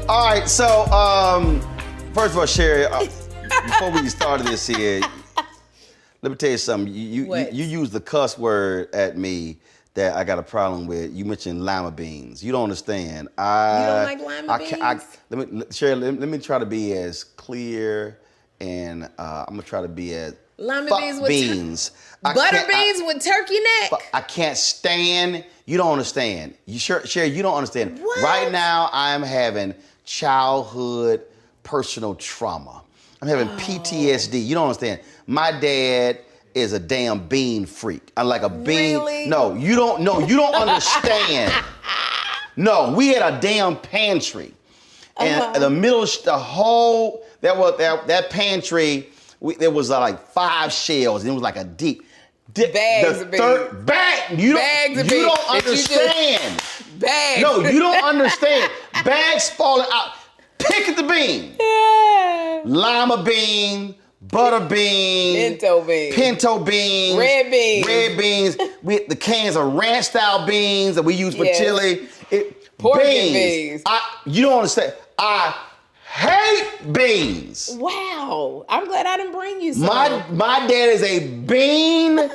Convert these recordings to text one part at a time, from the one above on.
All right, so first of all, Sherri, before we started this here, let me tell you something. You used the cuss word at me that I got a problem with. You mentioned lima beans. You don't understand. You don't like lima beans? Sherri, let me try to be as clear and I'm gonna try to be as lima beans with beans. Butter beans with turkey neck? I can't stand. You don't understand. Sherri, you don't understand. What? Right now, I'm having childhood personal trauma. I'm having PTSD. You don't understand. My dad is a damn bean freak. I'm like a bean. Really? No, you don't. No, you don't understand. No, we had a damn pantry, and in the middle, the whole that pantry. There was like 5 shelves, and it was like a deep. Bags of beans. You don't understand. Bags. No, you don't understand. Bags falling out. Pick at the bean. Yeah. Lima bean, butter bean, pinto beans, red beans. The cans of ranch style beans that we use for chili. Pork beans. You don't understand. I hate beans. Wow. I'm glad I didn't bring you some. My dad is a bean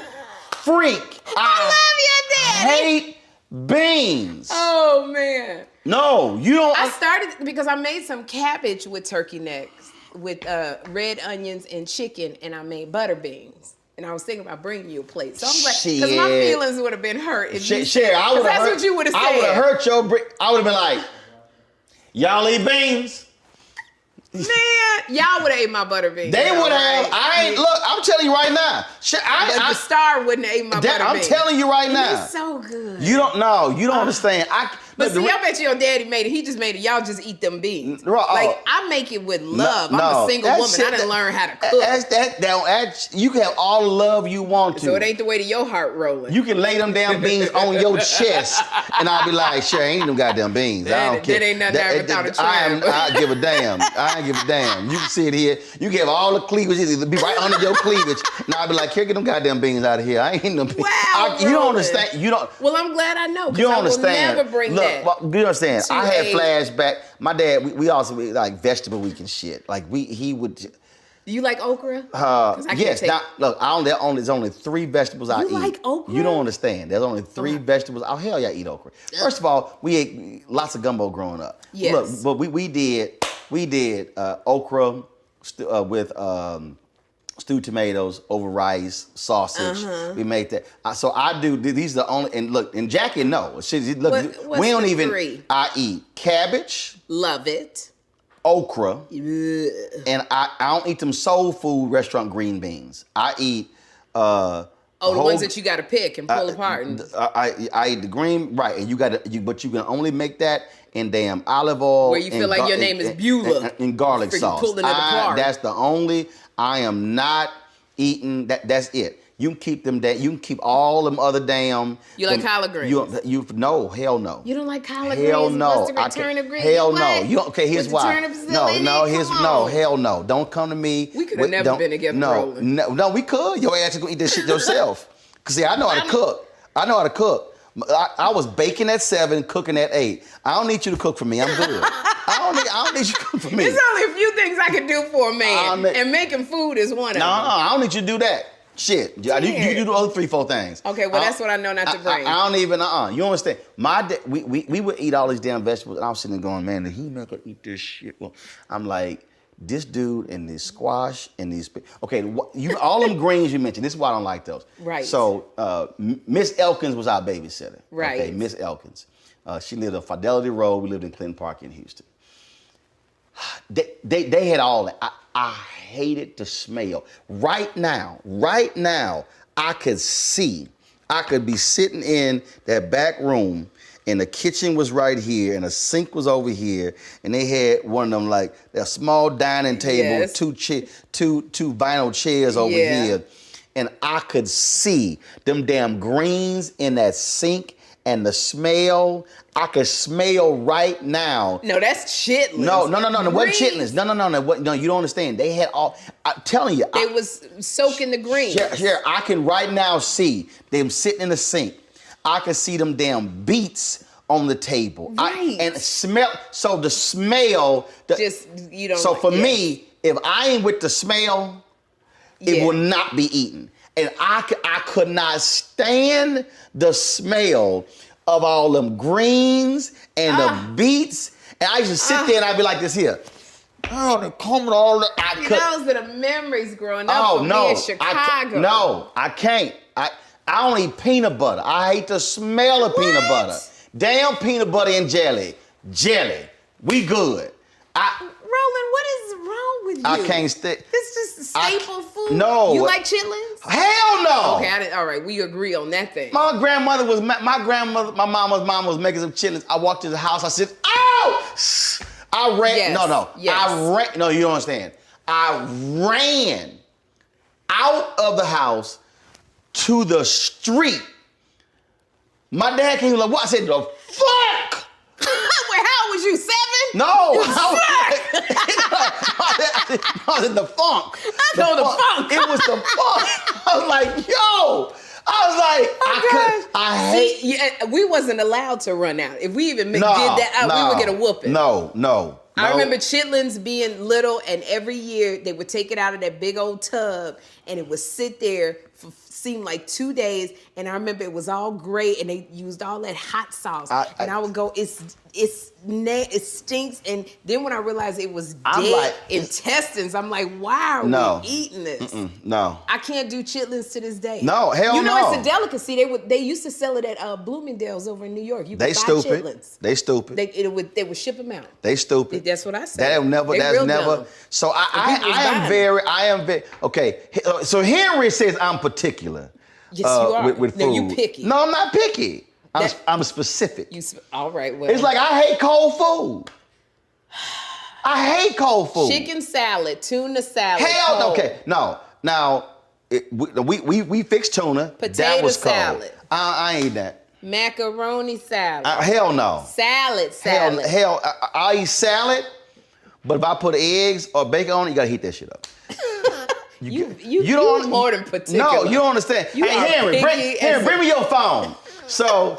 freak. I love your dad. Hate beans. Oh, man. No, you don't. I started because I made some cabbage with turkey necks, with red onions and chicken, and I made butter beans. And I was thinking about bringing you a plate. So I'm glad, because my feelings would have been hurt if you Sherri, I would have that's hurt, what you would have said. I would have hurt your I would have been like, y'all eat beans? Man, y'all would have ate my butter beans. They would have. Right? Look, I'm telling you right now. The star wouldn't have ate my butter beans. I'm telling you right now. It's so good. You don't know. You don't understand. But see, I bet your daddy made it. He just made it. Y'all just eat them beans. Like, I make it with love. I'm a single woman. I didn't learn how to cook. You can have all the love you want to. So it ain't the way to your heart, Roland. You can lay them damn beans on your chest, and I'll be like, Sherri, ain't them goddamn beans. I don't care. That ain't nothing without a trim. I give a damn. I ain't give a damn. You can sit here. You can have all the cleavage. It'll be right under your cleavage. And I'll be like, here, get them goddamn beans out of here. I ain't eating them beans. Wow, you don't understand. You don't. Well, I'm glad I know. You don't understand. I will never bring that. Look, you understand. I had flashback. My dad, we also like vegetable week and shit. Like he would. Do you like okra? Yes. Now, look, there's only 3 vegetables I eat. You like okra? You don't understand. There's only 3 vegetables. Oh hell yeah, I eat okra. First of all, we ate lots of gumbo growing up. Yes. Look, but we did okra with stewed tomatoes over rice, sausage. We made that. So I do. These are the only. And look, and Jackie, no. What's we don't even. 3? I eat cabbage. Love it. Okra. Ugh. And I don't eat them soul food restaurant green beans. I eat. The ones that you got to pick and pull apart. I eat the green, right? And but you can only make that in damn olive oil. Where you feel like your name is Beulah. And garlic sauce. Pulling it apart. That's the only. I am not eating that. That's it. You can keep them. You can keep all them other damn. You like collard greens? No, hell no. You don't like collard hell greens? No. What's the turnip greens? Hell no. Okay, here's why. Hell no. Don't come to me. We could have never been together. No, we could. Your ass is gonna eat this shit yourself. Cause see, I know how to cook. I was baking at 7, cooking at 8. I don't need you to cook for me. I'm good. I don't need you to cook for me. There's only a few things I can do for a man, and making food is one of them. No, I don't need you to do that. Shit, you do the other 3, 4 things. Okay, well that's what I know not to bring. I don't even. You understand? My dad, we would eat all these damn vegetables, and I was sitting there going, man, he not gonna eat this shit. Well, I'm like, this dude and this squash and these. Okay, all them greens you mentioned. This is why I don't like those. Right. So Miss Elkins was our babysitter. Right. Okay, Miss Elkins. She lived on Fidelity Road. We lived in Clinton Park in Houston. They had all that. I hated the smell. Right now, I could be sitting in that back room, and the kitchen was right here, and the sink was over here, and they had one of them like a small dining table, 2 vinyl chairs over here, and I could see them damn greens in that sink. And the smell, I could smell right now. No, that's chitlins. No, it wasn't chitlins. No, you don't understand. They had all, I'm telling you. They was soaking the greens. Here, I can right now see them sitting in the sink. I can see them damn beets on the table. Right. And smell. So the smell. Just, you don't. So for me, if I ain't with the smell, it will not be eaten. And I could not stand the smell of all them greens and the beets. And I used to sit there and I'd be like this here. Oh, they're coming all the... Those are the memories growing up for me in Chicago. I can't. I don't eat peanut butter. I hate the smell of peanut butter. Damn peanut butter and jelly. Jelly. We good. Roland, what is wrong with you? I can't stay. This is staple food. No. You like chitlins? Hell no. Okay, all right, we agree on that thing. My mama's mom was making some chitlins. I walked to the house. I said, "Oh!" I ran. Yes. Yes. I ran. No, you don't understand. I ran out of the house to the street. My dad came like, "What?" I said, "The fuck." Wait, how old was you? 7? No, I was in the funk. The funk. It was the funk. I was like, yo. I hate. See, we wasn't allowed to run out. If we even did that, we would get a whooping. No. I remember chitlins being little, and every year they would take it out of that big old tub, and it would sit there for seemed like 2 days. And I remember it was all great, and they used all that hot sauce. I would go, it stinks. And then when I realized it was dead intestines, I'm like, why are we eating this? No. I can't do chitlins to this day. No, hell no. You know, it's a delicacy. They used to sell it at Bloomingdale's over in New York. You could buy chitlins. They stupid. They would ship them out. They stupid. That's what I said. That's never. Dumb. So I am very, okay. So Henry says I'm particular. Yes, you are. With food. No, you picky. No, I'm not picky. I'm specific. All right. Well, it's like I hate cold food. I hate cold food. Chicken salad, tuna salad. Hell no. Cold. Okay. No. Now we fixed tuna. Potato that was cold. salad. I ain't eat that. Macaroni salad. Hell no. Salad. Hell, I eat salad, but if I put eggs or bacon on it, you gotta heat that shit up. You don't more than particular. No, you don't understand. Henry, bring me your phone. So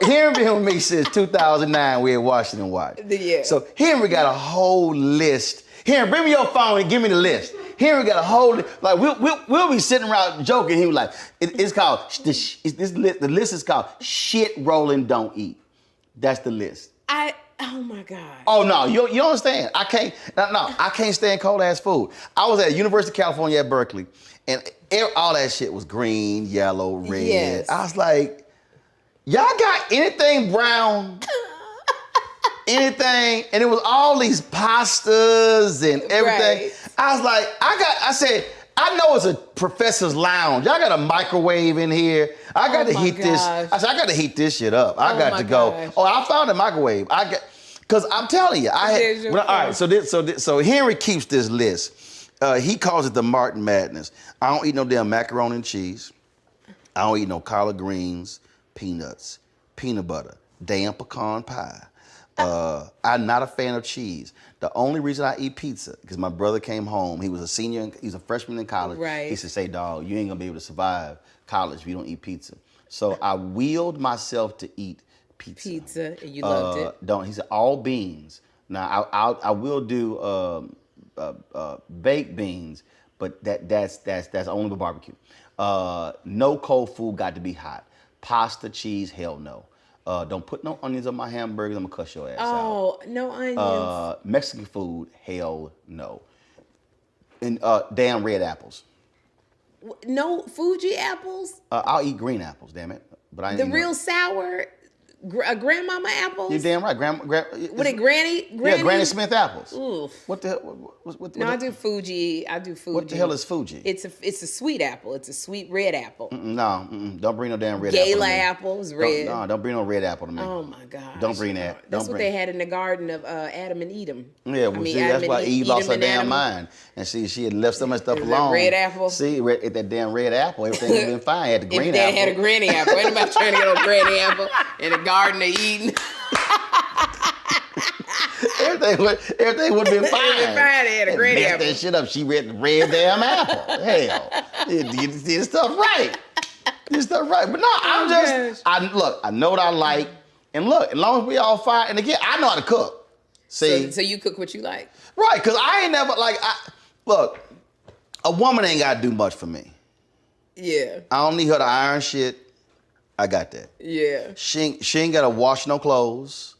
Henry been with me since 2009. We at Washington Watch. Yeah. So Henry got a whole list. Henry, bring me your phone and give me the list. Henry got a whole like we'll be sitting around joking. He was like, it's called the list is called shit Roland don't eat. That's the list. Oh my God. Oh no, you don't understand. I can't stand cold ass food. I was at University of California at Berkeley, and all that shit was green, yellow, red. Yes. I was like, y'all got anything brown? Anything? And it was all these pastas and everything. Right. I was like, I said, I know it's a professor's lounge. Y'all got a microwave in here. I got to heat this. I said, I got to heat this shit up. I got to go. Gosh. Oh, I found a microwave. Because I'm telling you, all right. So Henry keeps this list. He calls it the Martin Madness. I don't eat no damn macaroni and cheese. I don't eat no collard greens, peanuts, peanut butter, damn pecan pie. I'm not a fan of cheese. The only reason I eat pizza, because my brother came home. He was a senior, he's a freshman in college. Right. He said, say, dog, you ain't gonna be able to survive college if you don't eat pizza. So I willed myself to eat pizza. And you loved it? He said, all beans. Now, I will do baked beans, but that's only with barbecue. No cold food, got to be hot. Pasta, cheese, hell no. Don't put no onions on my hamburgers. I'm gonna cuss your ass out. Oh, no onions. Mexican food, hell no. And damn red apples. No Fuji apples? I'll eat green apples, damn it. But I ain't the real sour grandmama apples? You're damn right. What it Granny? Yeah, Granny Smith apples. Oof. What the hell? I do Fuji. What the hell is Fuji? It's a sweet apple. It's a sweet red apple. Don't bring no damn red Gala apple. apples, red. Don't bring no red apple to me. Oh my God. Don't bring that. That's what they had in the garden of Adam and Eden. Yeah, well, that's why Eve lost her damn mind. And she had left so much stuff alone. Red apple? See, that damn red apple, everything would have been fine. Had the green apple. If they had a granny apple. Anybody trying to get a granny apple in the garden of Eden? Everything would have been fine. They had a granny apple. That shit up. She read the red damn apple. Hell, you did stuff right. But no, I know what I like, And look, as long as we all fire, and again, I know how to cook. See? So you cook what you like. Right, because I ain't never, look, a woman ain't got to do much for me. Yeah. I don't need her to iron shit. I got that. Yeah. She ain't got to wash no clothes.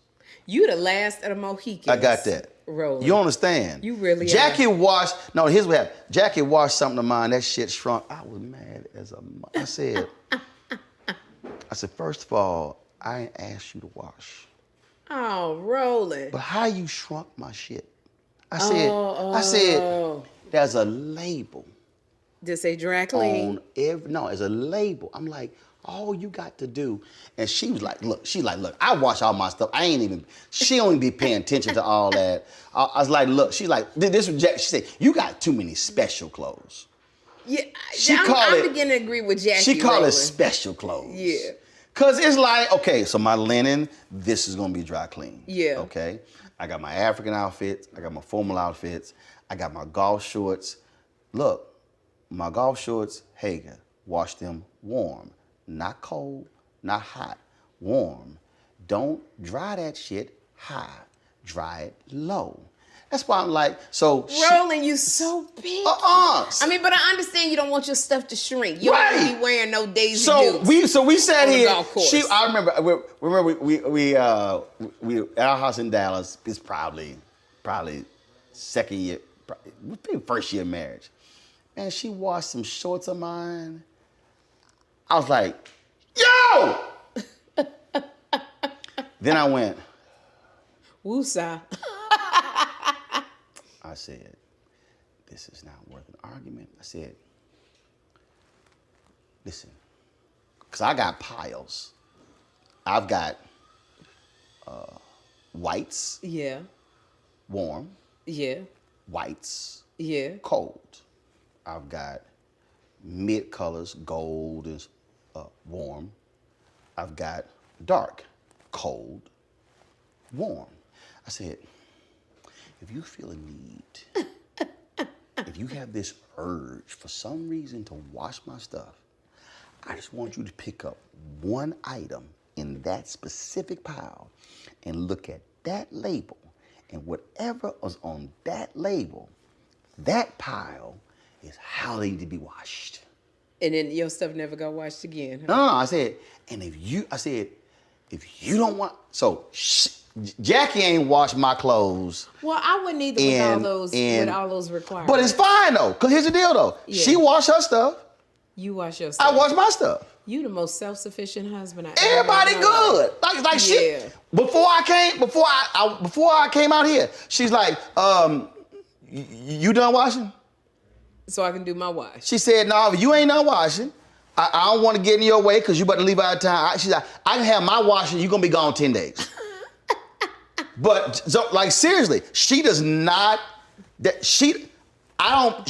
You the last of the Mohicans. I got that. Roland. You understand? You really Jackie are. washed, no, here's what happened. Jackie washed something of mine, that shit shrunk. I was mad as a, I said, first of all, I ain't asked you to wash. Oh, Roland. But how you shrunk my shit? I said, there's a label. Just say dry clean. It's a label. I'm like, all you got to do, and she was like, look, I wash all my stuff. She don't even be paying attention to all that. I was like, look, she's like, this was Jack. She said, you got too many special clothes. Yeah, I'm beginning to agree with Jackie. She call Roland. it special clothes. Yeah. Cause it's like, okay, so my linen, this is gonna be dry clean. Yeah. Okay. I got my African outfits, I got my formal outfits, I got my golf shorts. Look, my golf shorts, Hager, wash them warm. Not cold, not hot, warm. Don't dry that shit high. Dry it low. That's why I'm like, so. Roland, you so big. I mean, but I understand you don't want your stuff to shrink. You don't want to be wearing no Daisy Dukes. So we sat here. I remember we at our house in Dallas. It's probably second year, maybe first year of marriage. Man, she washed some shorts of mine. I was like, yo! Then I went, woosah. I said, this is not worth an argument. I said, listen, because I got piles. I've got whites. Yeah. Warm. Yeah. Whites. Yeah. Cold. I've got mid colors, gold is warm. I've got dark, cold, warm. I said, if you feel a need, if you have this urge for some reason to wash my stuff, I just want you to pick up one item in that specific pile and look at that label, and whatever is on that label, that pile is how they need to be washed. And then your stuff never got washed again. Huh? No, I said, if you don't want, so Jackie ain't washed my clothes. Well, I wouldn't either with all those requirements. But it's fine though, because here's the deal though. Yeah. She washed her stuff. You wash your stuff. I wash my stuff. You the most self-sufficient husband I ever Everybody good. Like she, before I came out here, she's like, you done washing? So I can do my wash. She said, no, you ain't done washing. I don't want to get in your way because you better leave out of town. She's like, I can have my washing, you're going to be gone 10 days. But, so, like, seriously, she does not, she don't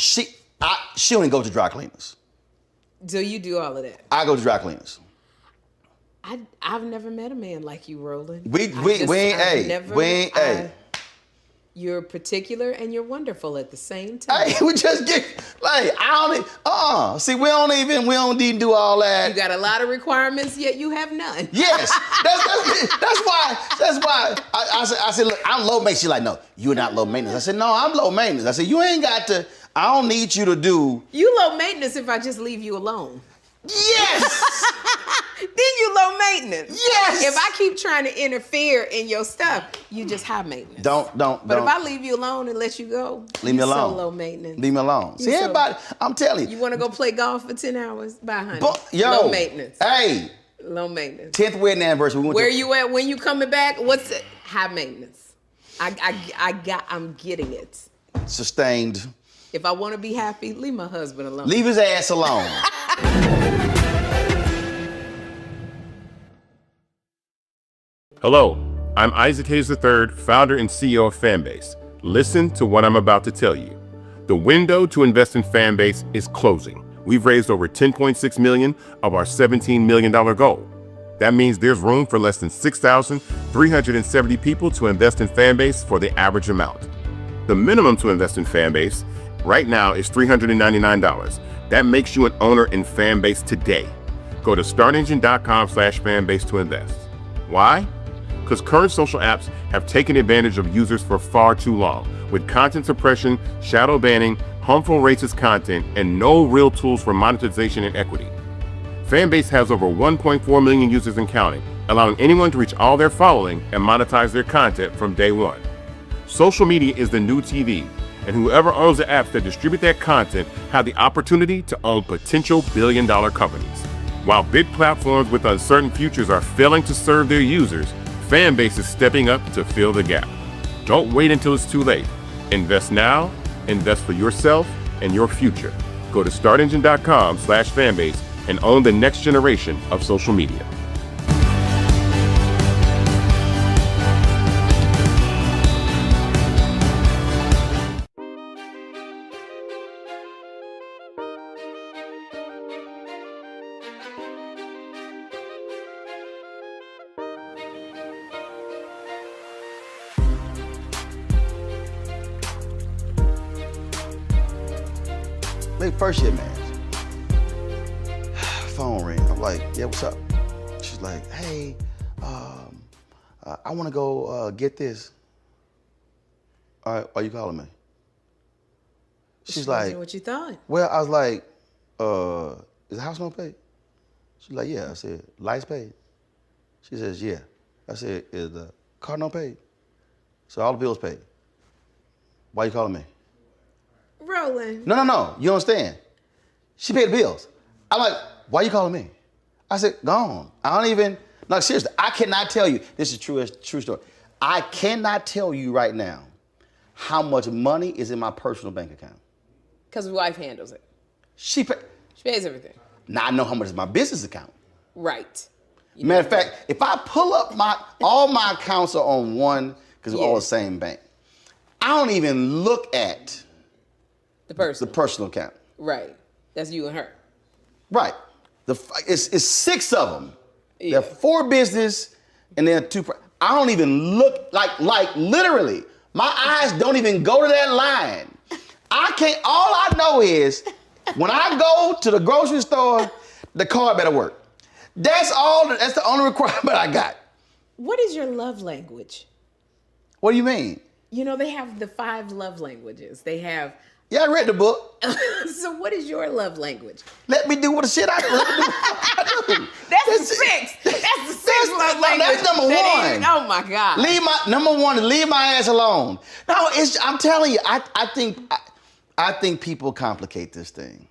even go to dry cleaners. So you do all of that? I go to dry cleaners. I've never met a man like you, Roland. You're particular and you're wonderful at the same time. Hey, we just get see, we don't even do all that. You got a lot of requirements, yet you have none. Yes, that's why I said, look, I'm low maintenance. She's like, no, you're not low maintenance. I said, no, I'm low maintenance. I said, you ain't got to. I don't need you to do. You low maintenance if I just leave you alone. Yes. Then you low maintenance. Yes. If I keep trying to interfere in your stuff, you just high maintenance. But if I leave you alone and let you go, leave me alone. So low maintenance. Leave me alone. See, everybody, I'm telling you. You want to go play golf for 10 hours? Bye, honey. Low maintenance. Hey. Low maintenance. 10th wedding anniversary. Where you at when you coming back? What's it? High maintenance. I'm getting it. Sustained. If I want to be happy, leave my husband alone. Leave his ass alone. Hello, I'm Isaac Hayes III, founder and CEO of Fanbase. Listen to what I'm about to tell you. The window to invest in Fanbase is closing. We've raised over $10.6 million of our $17 million goal. That means there's room for less than 6,370 people to invest in Fanbase for the average amount. The minimum to invest in Fanbase right now is $399. That makes you an owner in Fanbase today. Go to startengine.com/fanbase to invest. Why? because current social apps have taken advantage of users for far too long, with content suppression, shadow banning, harmful racist content, and no real tools for monetization and equity. Fanbase has over 1.4 million users and counting, allowing anyone to reach all their following and monetize their content from day one. Social media is the new TV, and whoever owns the apps that distribute that content have the opportunity to own potential billion-dollar companies. While big platforms with uncertain futures are failing to serve their users, Fanbase is stepping up to fill the gap. Don't wait until it's too late. Invest now, invest for yourself and your future. Go to startengine.com/fanbase and own the next generation of social media. Maybe first year man. Phone ring. I'm like, yeah, what's up? She's like, hey, I want to go get this. All right, why you calling me? She's like, what you thought? Well, I was like, is the house note paid? She's like, yeah. I said, lights paid? She says, yeah. I said, is the car note paid? So all the bills paid. Why you calling me? Roland. No. You understand? She paid the bills. I'm like, why you calling me? I said, go on. I don't even, no, seriously, I cannot tell you, this is true story. I cannot tell you right now how much money is in my personal bank account. Because his wife handles it. She pays everything. Now I know how much is my business account. Right. Matter of fact, if I pull up all my accounts are on one, because we're all the same bank. I don't even look at the personal account. Right. That's you and her. Right. It's 6 of them. Yeah. There are 4 business and then 2. I don't even look like literally. My eyes don't even go to that line. I can't. All I know is when I go to the grocery store, the card better work. That's all. That's the only requirement I got. What is your love language? What do you mean? You know, they have the 5 love languages. They have. Yeah, I read the book. So what is your love language? Let me do what the shit I do. That's the 6. That's the 6 love language. That's number 1. Oh my God. Number 1 is leave my ass alone. No, I'm telling you, I think people complicate this thing.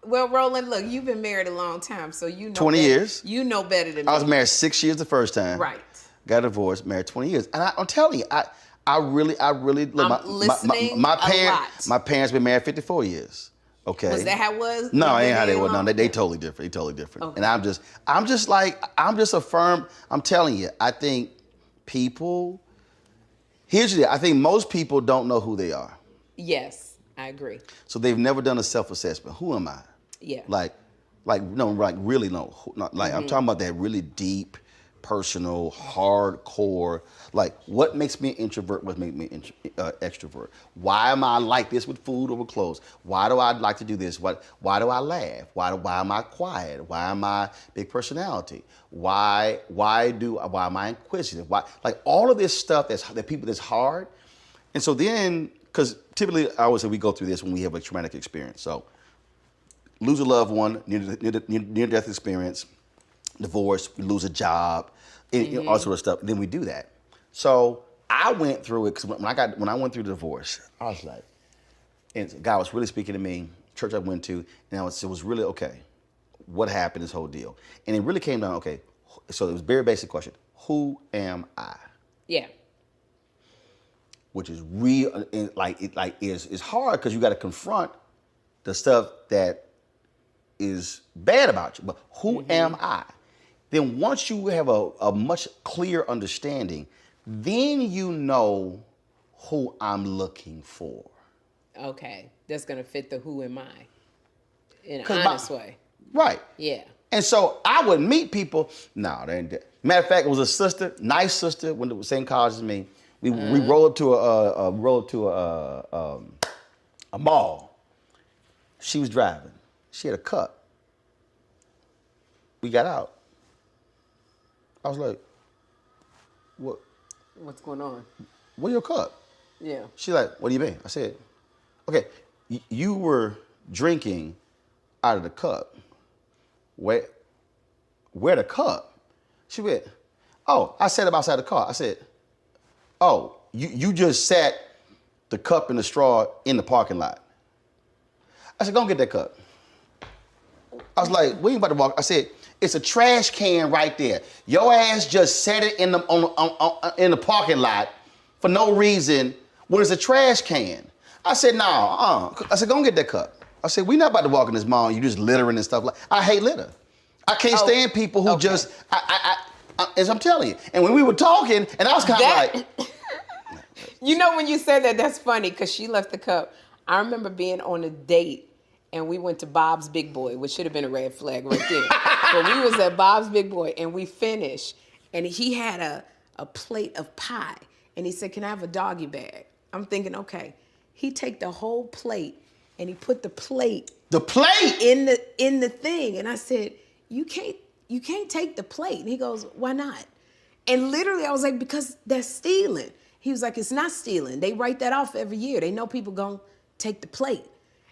Well, Roland, look, you've been married a long time, so you know 20 years. You know better than me. I was married 6 years the first time. Right. Got divorced, married 20 years. And I'm telling you, I really look, I'm listening my a lot. My parents been married 54 years. Okay. Was that how it was? No, ain't how they were. No, they totally different. They totally different. Okay. And I'm just a firm, I'm telling you, I think people, here's the deal, I think most people don't know who they are. Yes, I agree. So they've never done a self-assessment. Who am I? Yeah. Really no. I'm talking about that really deep, personal, hardcore, like what makes me an introvert, what makes me extrovert. Why am I like this with food over clothes? Why do I like to do this? Why do I laugh? Why am I quiet? Why am I big personality? Why am I inquisitive? Why, like all of this stuff that's hard. And so then, because typically I always say we go through this when we have a traumatic experience. So lose a loved one, near-death experience, divorce, we lose a job, all sort of stuff. Then we do that. So I went through it because when I went through the divorce, I was like, and God was really speaking to me. Church I went to, and it was really okay. What happened? This whole deal, and it really came down. Okay, so it was a very basic question: who am I? Yeah. Which is real, is hard because you got to confront the stuff that is bad about you. But who am I? Then once you have a much clearer understanding, then you know who I'm looking for. Okay, that's gonna fit the who am I in an honest way. Right. Yeah. And so I would meet people. No, they ain't. Matter of fact, it was a sister, nice sister, went to the same college as me. We rolled to a mall. She was driving. She had a cut. We got out. I was like, what? What's going on? Where your cup? Yeah. She like, what do you mean? I said, okay, you were drinking out of the cup. Where the cup? She went, oh, I sat up outside the car. I said, oh, you just sat the cup and the straw in the parking lot. I said, go and get that cup. I was like, we ain't about to walk. I said, it's a trash can right there. Your ass just set it in the parking lot for no reason when it's a trash can. I said, I said, go and get that cup. I said, we not about to walk in this mall and you just littering and stuff. I hate litter. I can't stand people who just, as I'm telling you. And when we were talking, and I was kind of like. You know, when you said that, that's funny because she left the cup. I remember being on a date and we went to Bob's Big Boy, which should have been a red flag right there. But we was at Bob's Big Boy and we finished and he had a plate of pie and he said, can I have a doggy bag? I'm thinking, okay. He take the whole plate and he put the plate in the thing. And I said, you can't take the plate. And he goes, why not? And literally I was like, because that's stealing. He was like, it's not stealing. They write that off every year. They know people gonna take the plate.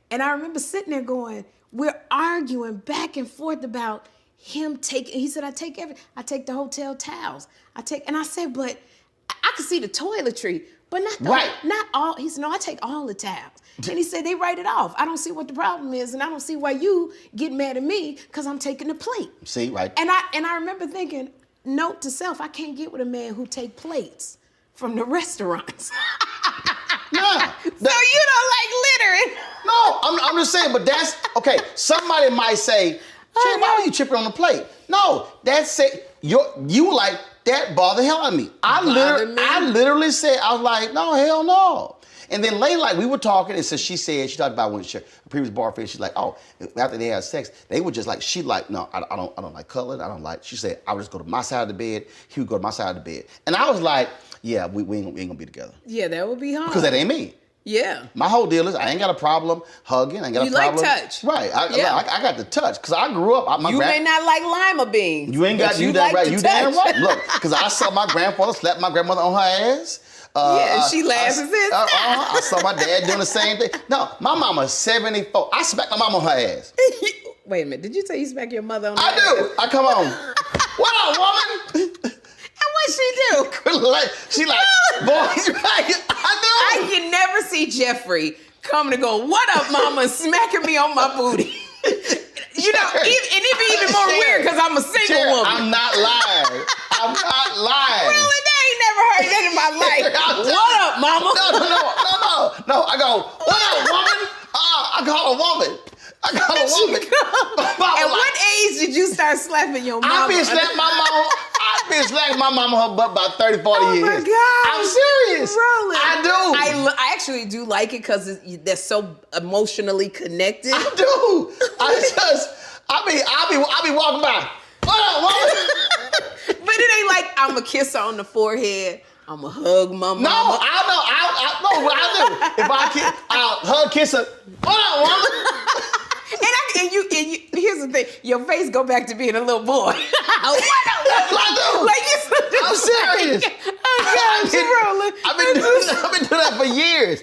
And I remember sitting there going, we're arguing back and forth about him taking, he said, I take the hotel towels. And I said, but I could see the toiletry, but not all. He said, no, I take all the towels. And he said, they write it off. I don't see what the problem is, and I don't see why you get mad at me because I'm taking the plate. See, right. And I remember thinking, note to self, I can't get with a man who take plates from the restaurants. Nah. So you don't like littering? No, I'm just saying, but that's, okay, somebody might say, Sherri, why are you tripping on the plate? No, that's it. You like, that bothered the hell out of me. I literally said, I was like, no, hell no. And then later, like, we were talking, and so she talked about when her previous boyfriend, she's like, oh, after they had sex, they were just like, she like, no, I don't like cuddling. She said, I would just go to my side of the bed, he would go to my side of the bed. And I was like, yeah, we ain't gonna be together. Yeah, that would be hard. Because that ain't me. Yeah. My whole deal is I ain't got a problem hugging. I ain't got a problem. You like touch. Right. I got the touch. Because I grew up. You may not like lima beans. You ain't got, you damn right. You damn right. Look, because I saw my grandfather slap my grandmother on her ass. She laughs at this. I saw my dad doing the same thing. No, my mama's 74. I smacked my mama on her ass. Wait a minute. Did you say you smack your mother on her ass? I do. I come on. What up, woman? And what she do? She like, boy, I do. I can never see Jeffrey coming to go, what up, mama, smacking me on my booty. You know, and it'd be even more weird because I'm a single woman. I'm not lying. Roland, I ain't never heard that in my life. What up, mama? No. I go, what up, woman? I call a woman. At what age did you start slapping your mama? I've been slapping my mama her butt about 30, 40 years. Oh my God. I'm serious. Roland. I do. I actually do like it because they're so emotionally connected. I do. I be walking by. What up, woman? But it ain't like I'm a kiss her on the forehead. I'm a hug my mama. No, I know what I do. If I'll kiss her. What up, woman? And you, here's the thing, your face go back to being a little boy. What up? That's what I do. I'm serious. Oh God, I've been doing that for years.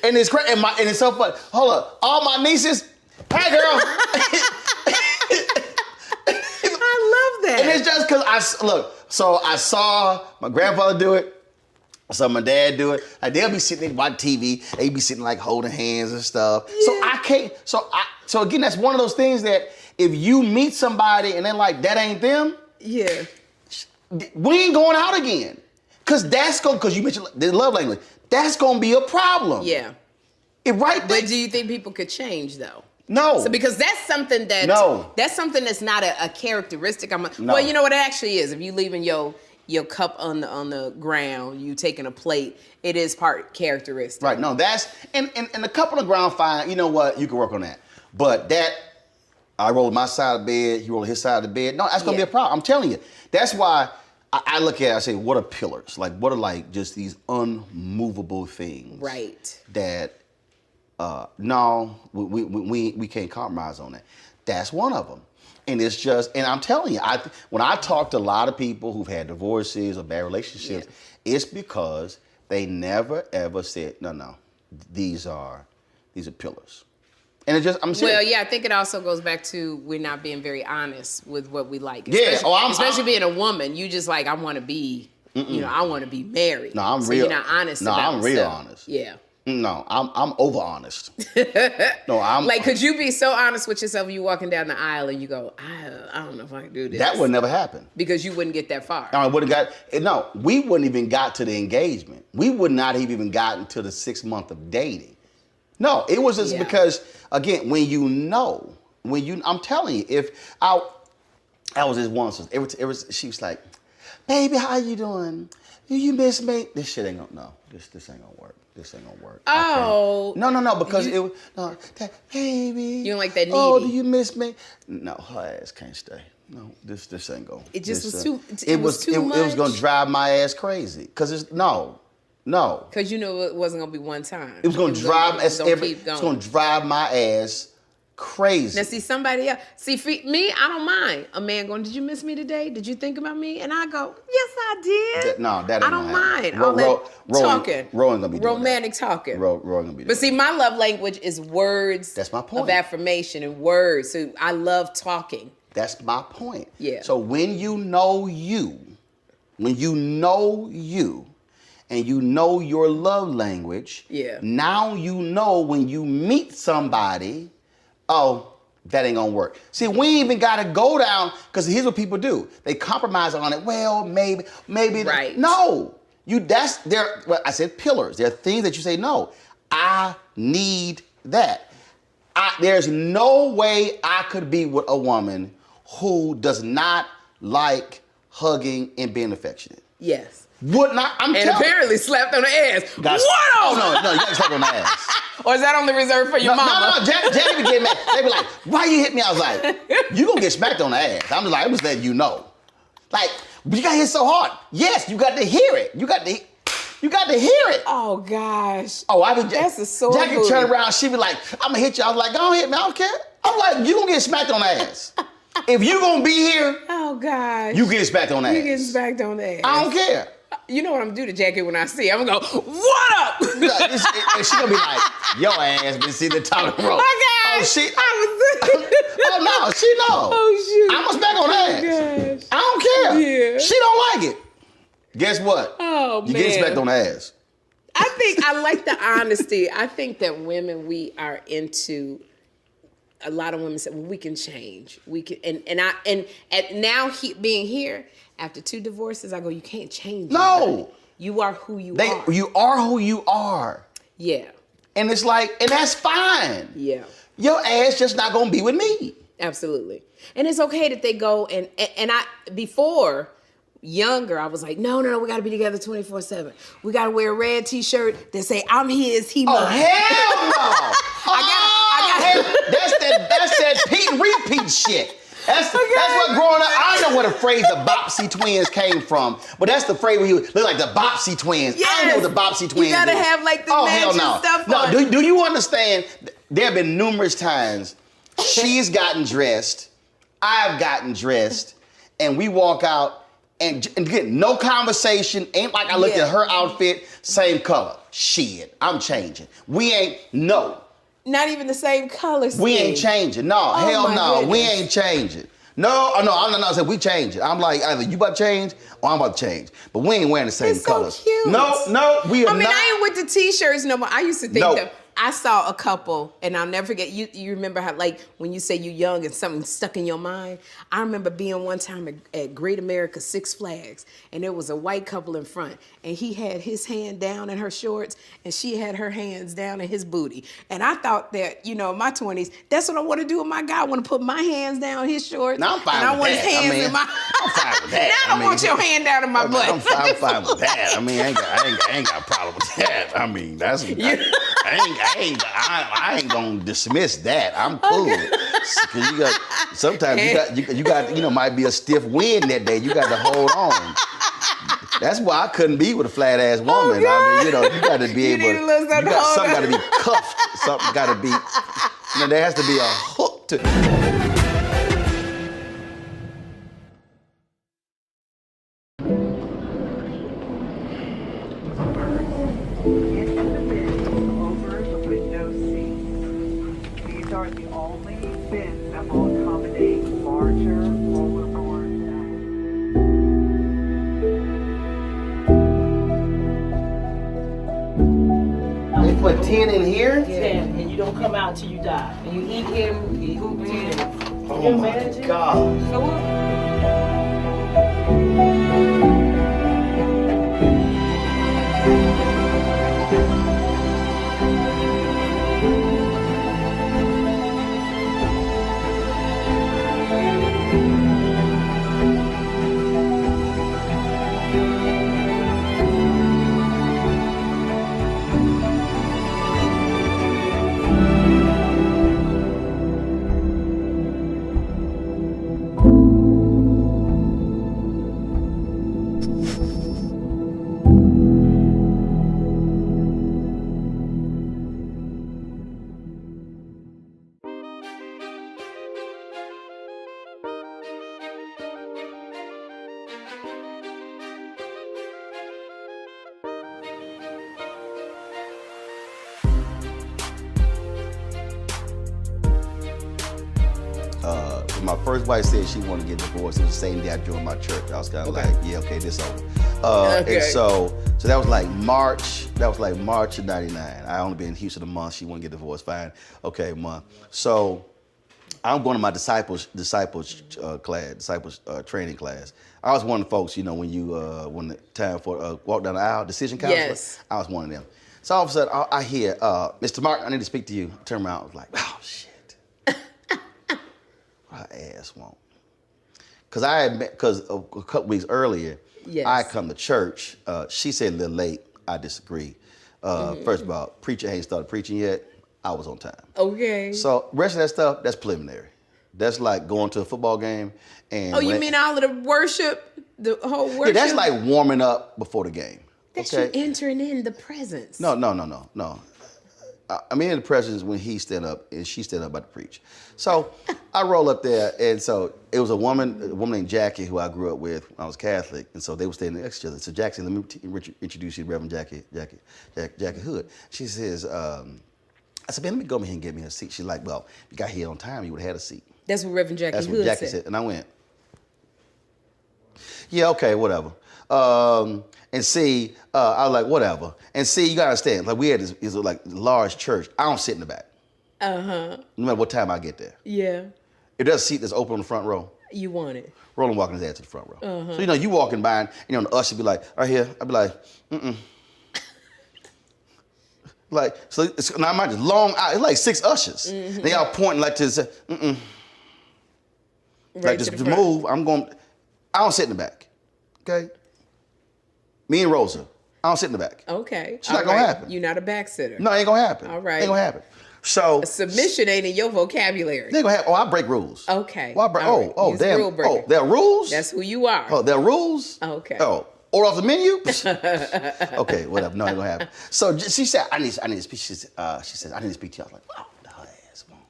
And it's crazy, and it's so funny. Hold up, all my nieces, hey girl. I love that. And it's just because so I saw my grandfather do it. I saw my dad do it. Like they'll be sitting there watching TV. They be sitting like holding hands and stuff. Yeah. So I can't. So again, that's one of those things that if you meet somebody and they're like, that ain't them. Yeah. We ain't going out again. Because you mentioned the love language. That's gonna be a problem. Yeah. But do you think people could change though? No. So because that's something that's not a characteristic. No. Well, you know what it actually is. If you leaving your cup on the ground, you taking a plate, it is part characteristic. Right. No, that's and the cup on the ground, fine. You know what? You can work on that. But that I rolled my side of the bed, he rolled his side of the bed. No, that's gonna be a problem. I'm telling you. That's why I look at it, I say, what are pillars? Like what are like just these unmovable things? Right. That no, we can't compromise on that. That's one of them. And it's just, and I'm telling you, when I talk to a lot of people who've had divorces or bad relationships, it's because they never ever said, no, these are pillars. And it just, I'm serious. Well, yeah, I think it also goes back to we're not being very honest with what we like. Especially being a woman, you just like, I want to be, I want to be married. No, I'm so real. You're not honest. No, about I'm real stuff. honest. Yeah. No, I'm over honest. No, I'm like, could you be so honest with yourself when you walking down the aisle and you go, I don't know if I can do this. That would never happen. Because you wouldn't get that far. I would have got, no, we wouldn't even got to the engagement. We would not have even gotten to the 6 month of dating. No, it was just because, again, I'm telling you, if I was this one, she was like, baby, how you doing? Do you miss me? This shit ain't gonna, no, this ain't gonna work. This ain't gonna work. Oh. No, because it was, baby. You don't like that needy. Oh, do you miss me? No, her ass can't stay. No, this ain't gonna. It just was too, it was too much. It was gonna drive my ass crazy. Cause it's, no. Because you knew it wasn't gonna be one time. It was gonna drive my ass crazy. Now see somebody else. See for me, I don't mind a man going, did you miss me today? Did you think about me? And I go, yes, I did. That ain't I don't mind. All that talking. Roland gonna be doing romantic talking. Roland gonna be doing But see, my love language is words. That's my point. Of affirmation and words. So I love talking. That's my point. Yeah. So when you know you, and you know your love language, now you know when you meet somebody, oh, that ain't gonna work. See, we ain't even gotta go down, because here's what people do. They compromise on it. Well, maybe. Right. No. I said pillars. There are things that you say, no, I need that. There's no way I could be with a woman who does not like hugging and being affectionate. Yes. Would not. And apparently slapped on the ass. What? Oh, no, you got to slap on the ass. Or is that only reserved for your mama? No, Jackie would get mad. They be like, why you hit me? I was like, you gonna get smacked on the ass. I'm just letting you know. Like, but you got hit so hard. Yes, you got to hear it. You got to hear it. Oh, gosh. Oh, that's a sore Jackie booty. turn around, she be like, I'm gonna hit you. I was like, don't hit me, I don't care. I'm like, you gonna get smacked on the ass. If you gonna be here, oh gosh, you get smacked on the ass. You get smacked on the ass. I don't care. You know what I'm gonna do to Jackie when I see her? I'm gonna go, what up? And she gonna be like, your ass been sitting at the top of the road. Oh gosh, oh no, she know. Oh shoot, I'm gonna smack on the ass. Gosh. I don't care. Yeah. She don't like it. Guess what? Oh you man, get smacked on the ass. I think I like the honesty. I think that women, we are into. A lot of women say, "Well, we can change. We can." And now being here after 2 divorces, I go, "You can't change." No, anybody. You are who you are. You are who you are. Yeah. And it's like, and that's fine. Yeah. Your ass just not gonna be with me. Absolutely. And it's okay that they go and I before. Younger, I was like, no, we got to be together 24/7. We got to wear a red T-shirt that say, "I'm his, he mine." Oh hell no! I got that's that Pete repeat shit. That's what growing up. I don't know where the phrase the Bopsy twins came from, but that's the phrase where you look like the Bopsy twins. Yes. I don't know what the Bopsy twins. You gotta is. have like the hell no. stuff. No, on. do you understand? There have been numerous times she's gotten dressed, I've gotten dressed, and we walk out. And get no conversation. Ain't like I looked at her outfit, same color. Shit, I'm changing. We ain't, no. Not even the same color scheme. We ain't changing. No, hell no. Goodness. We ain't changing. No. I said we changing. I'm like, either you about to change or I'm about to change. But we ain't wearing the same colors. So cute. No, we are not. I ain't with the T-shirts no more. I used to think that. I saw a couple, and I'll never forget, you remember how, like, when you say you're young and something stuck in your mind? I remember being one time at Great America 6 Flags, and there was a white couple in front, and he had his hand down in her shorts, and she had her hands down in his booty. And I thought that, in my 20s, that's what I want to do with my guy. I want to put my hands down in his shorts. Now I'm fine and with I want that. his hands in my... I'm fine with that. Now I don't want your hand down in my butt. I'm fine with that. I mean, I ain't got a problem with that. I mean, that's... I ain't gonna dismiss that. I'm cool. Cause sometimes you got might be a stiff wind that day. You got to hold on. That's why I couldn't be with a flat ass woman. I mean, you got to be able. Something got to be cuffed. Something got to be. There has to be a hook to. put 10 in here? 10, and you don't come out till you die. And you eat him, you poop him. Oh my God. So what? My first wife said she wanted to get divorced. It was the same day I joined my church. I was kind of like, yeah, okay, this over. And so that was like March. That was like March of '99. I only been in Houston a month. She wanted to get divorced. Fine, okay, month. So I'm going to my disciples training class. I was one of the folks, you know, when the time for walk down the aisle, decision counselor. Yes. I was one of them. So all of a sudden I hear, Mr. Mark, I need to speak to you. I turn around, I was like, oh shit. Her ass won't. Because a couple weeks earlier, yes. I come to church. She said a little late. I disagree. First of all, preacher ain't started preaching yet. I was on time. Okay. So rest of that stuff, that's preliminary. That's like going to a football game. And Oh, you mean all of the worship, the whole worship? Yeah, that's like warming up before the game. That's okay? you entering in the presence. No. I'm in the presence when he stand up and she stand up about to preach. So I roll up there, and so it was a woman named Jackie who I grew up with when I was Catholic, and so they were standing next to each other. So Jackie, let me introduce you to Reverend Jackie Hood. She says, I said, man, let me go over here and get me a seat. She's like, well, if you got here on time, you would have had a seat. That's what Reverend Jackie That's Hood what Jackie said. And I went, yeah, okay, whatever. And see, I was like, whatever. And see, you gotta understand, like we had this like large church. I don't sit in the back. No matter what time I get there. Yeah. If there's a seat that's open on the front row, You want it. Roland walking his ass to the front row. So, you know, you walking by and, you know, the usher be like, right here. I'd be like, like, so it's, now mind you, long, it's like 6 ushers. They all pointing like to say, Right like just the to front. move, I don't sit in the back, okay? Me and Rosa, I don't sit in the back. Okay. It's not gonna happen. You're not a backsitter. No, it ain't gonna happen. All right. Ain't gonna happen. So Submission ain't in your vocabulary. it ain't gonna happen. Oh, I break rules. Okay. Well, I break, All right. oh, He's a damn. rule breaker. Oh, there are rules? That's who you are. Oh, there are rules? Okay. Oh, order off the menu? Okay, whatever. No, it ain't gonna happen. So she said, I need to speak. She said, I need to speak to you. I was like, oh, the her ass won't.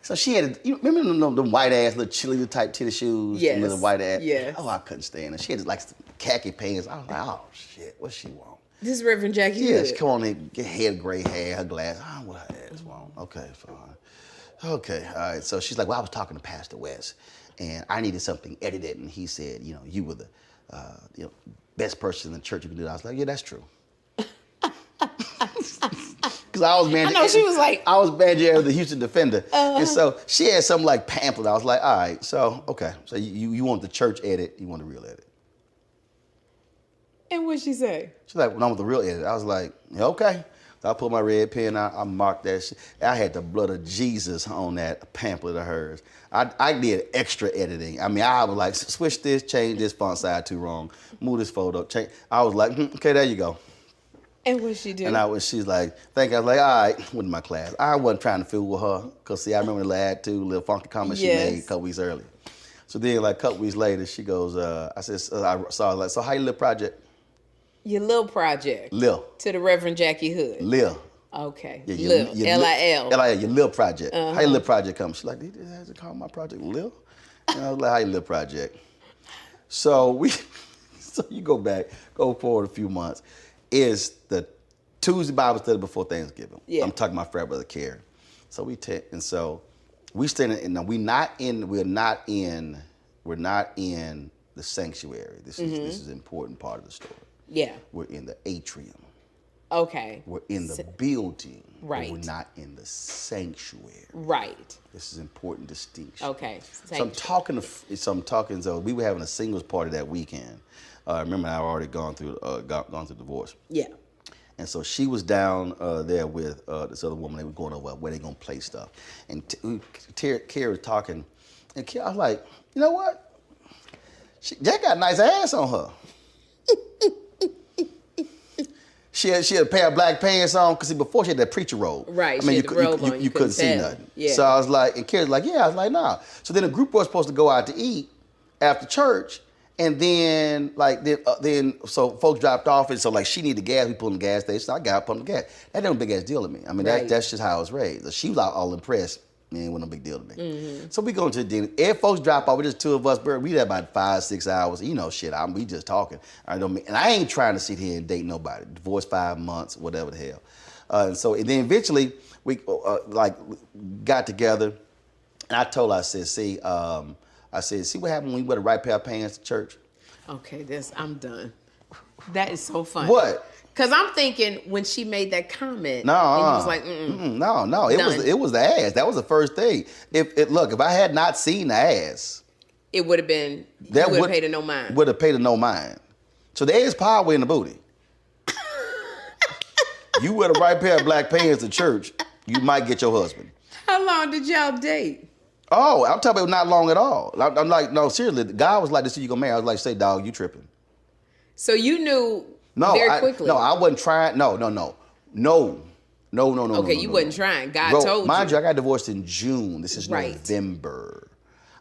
So she had, you remember them white ass little cheerleader type tennis shoes? Yes. Them little white ass? Yes. Oh, I couldn't stand her. She had like some khaki pants. I was like, oh shit, what she want? This is Reverend Jackie Yeah, Hood. she come on in, get head gray hair, her glass. I don't know what her ass want. Okay, fine. Okay, all right. So she's like, well, I was talking to Pastor West, and I needed something edited, and he said, you know, you were the best person in the church who could do that. I was like, yeah, that's true. Because I was managing. I know, she was like- I was manager of the Houston Defender, and so she had some like pamphlet. I was like, all right, so okay, so you want the church edit, you want the real edit. And what'd she say? She's like, when I want the real edit. I was like, yeah, okay. So I pulled my red pen out, I marked that shit. I had the blood of Jesus on that pamphlet of hers. I did extra editing. I mean, I was like, switch this, change this font size too wrong, move this photo, change. I was like, okay, there you go. And what'd she do? And she's like, thank you. I was like, all right, went to my class. I wasn't trying to fool with her, because see, I remember the lad too, little funky comment she made a couple weeks earlier. So then like a couple weeks later, she goes, I said, I saw her like, so how you live project? Your Lil project. Lil. To the Reverend Jackie Hood. Lil. Okay. Yeah, Lil. L-I-L. L-I-L, your Lil project. How your Lil project come? She's like, they has to call my project Lil? And I was like, how your Lil project? So you go forward a few months. Is the Tuesday Bible study before Thanksgiving. Yeah. I'm talking about Fred Brother Care. So we stand in, we're not in the sanctuary. This is an important part of the story. Yeah. We're in the atrium. Okay. We're in the building. Right. But we're not in the sanctuary. Right. This is an important distinction. Okay. So I'm talking. So we were having a singles party that weekend. Remember, I've already gone through divorce. Yeah. And so she was down there with this other woman. They were going over where they gonna play stuff. And Carrie was talking, and I was like, you know what? Jack got a nice ass on her. She had a pair of black pants on because before she had that preacher robe. Right. I mean, you couldn't see nothing. Yeah. So I was like, and Carrie's like, yeah. I was like, nah. So then the group was supposed to go out to eat after church, and then so folks dropped off, and so like she needed gas. We pulled in the gas station. So I got up on the gas. That wasn't a big ass deal to me. I mean, Right. that's just how I was raised. So she was all impressed. Man, it wasn't a big deal to me. So we go to the dinner. If folks drop off, we're just two of us. We there about 5-6 hours. You know, shit. We just talking. And I ain't trying to sit here and date nobody. Divorced 5 months, whatever the hell. And then eventually we got together, and I told her, I said, see what happened when you wear the right pair of pants to church? Okay, I'm done. That is so funny. What? Because I'm thinking when she made that comment, No, and you was like, no. It was the ass. That was the first thing. If I had not seen the ass, it would have been, you would have paid her no mind. Would have paid her no mind. So there is power in the booty. You wear the right pair of black pants to church, you might get your husband. How long did y'all date? Oh, I'm talking about not long at all. I'm like, no, seriously. The guy was like, this is you gonna marry. I was like, say, dog, you tripping. So you knew very quickly. I wasn't trying. No. Okay, you wasn't trying. God told you. Mind you, I got divorced in June. This is Right. November.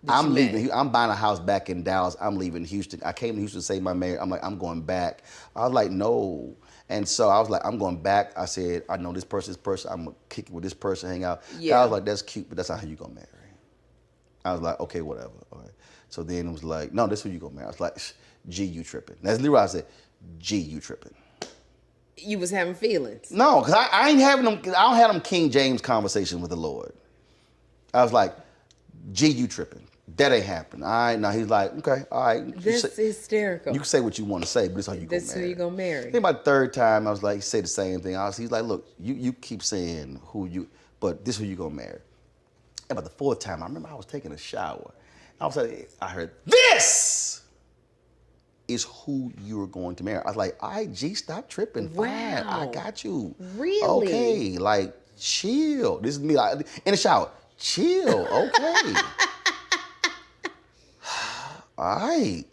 I'm leaving. I'm buying a house back in Dallas. I'm leaving Houston. I came to Houston to save my marriage. I'm like, I'm going back. I was like, no. And so I was like, I'm going back. I said, I know this person. I'm going to kick it with this person, hang out. Yeah. I was like, that's cute, but that's not how you going to marry. I was like, okay, whatever. All right. So then it was like, no, this is who you going to marry. I was like, G, you tripping. That's literally what I said, G, you tripping. You was having feelings. No, because I ain't having them, I don't have them King James conversations with the Lord. I was like, G, you tripping. That ain't happening. All right, now he's like, okay, all right. This is hysterical. You can say what you want to say, but this is how you This is who you gonna marry. I think about the third time, I was like, say the same thing. He's like, look, you keep saying but this is who you gonna marry. And about the fourth time, I remember I was taking a shower. I was like, I heard, this is who you're going to marry. I was like, all right, G, stop tripping. Wow. Fine, I got you. Really? Okay, like, chill. This is me like, in the shower. Chill, okay. All right.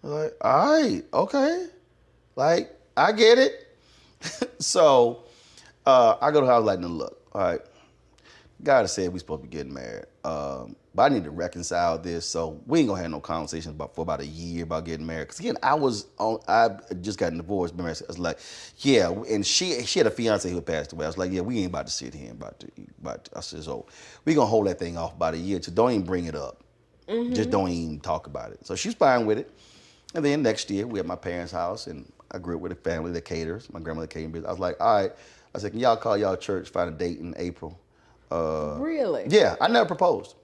Like, all right, okay. Like, I get it. So, I go to her, I was like, no, look, all right. God has said we're supposed to be getting married. But I need to reconcile this. So we ain't gonna have no conversations for about a year about getting married. Because again, I just got divorced. Remember, I was like, yeah, and she had a fiance who passed away. I was like, yeah, we ain't about to sit here I said, so we gonna hold that thing off about a year. So don't even bring it up. Mm-hmm. Just don't even talk about it. So she's fine with it. And then next year, we at my parents' house, and I grew up with a family that caters. My grandmother catering business. I was like, all right. I said, can y'all call y'all church, find a date in April? Really? Yeah, I never proposed.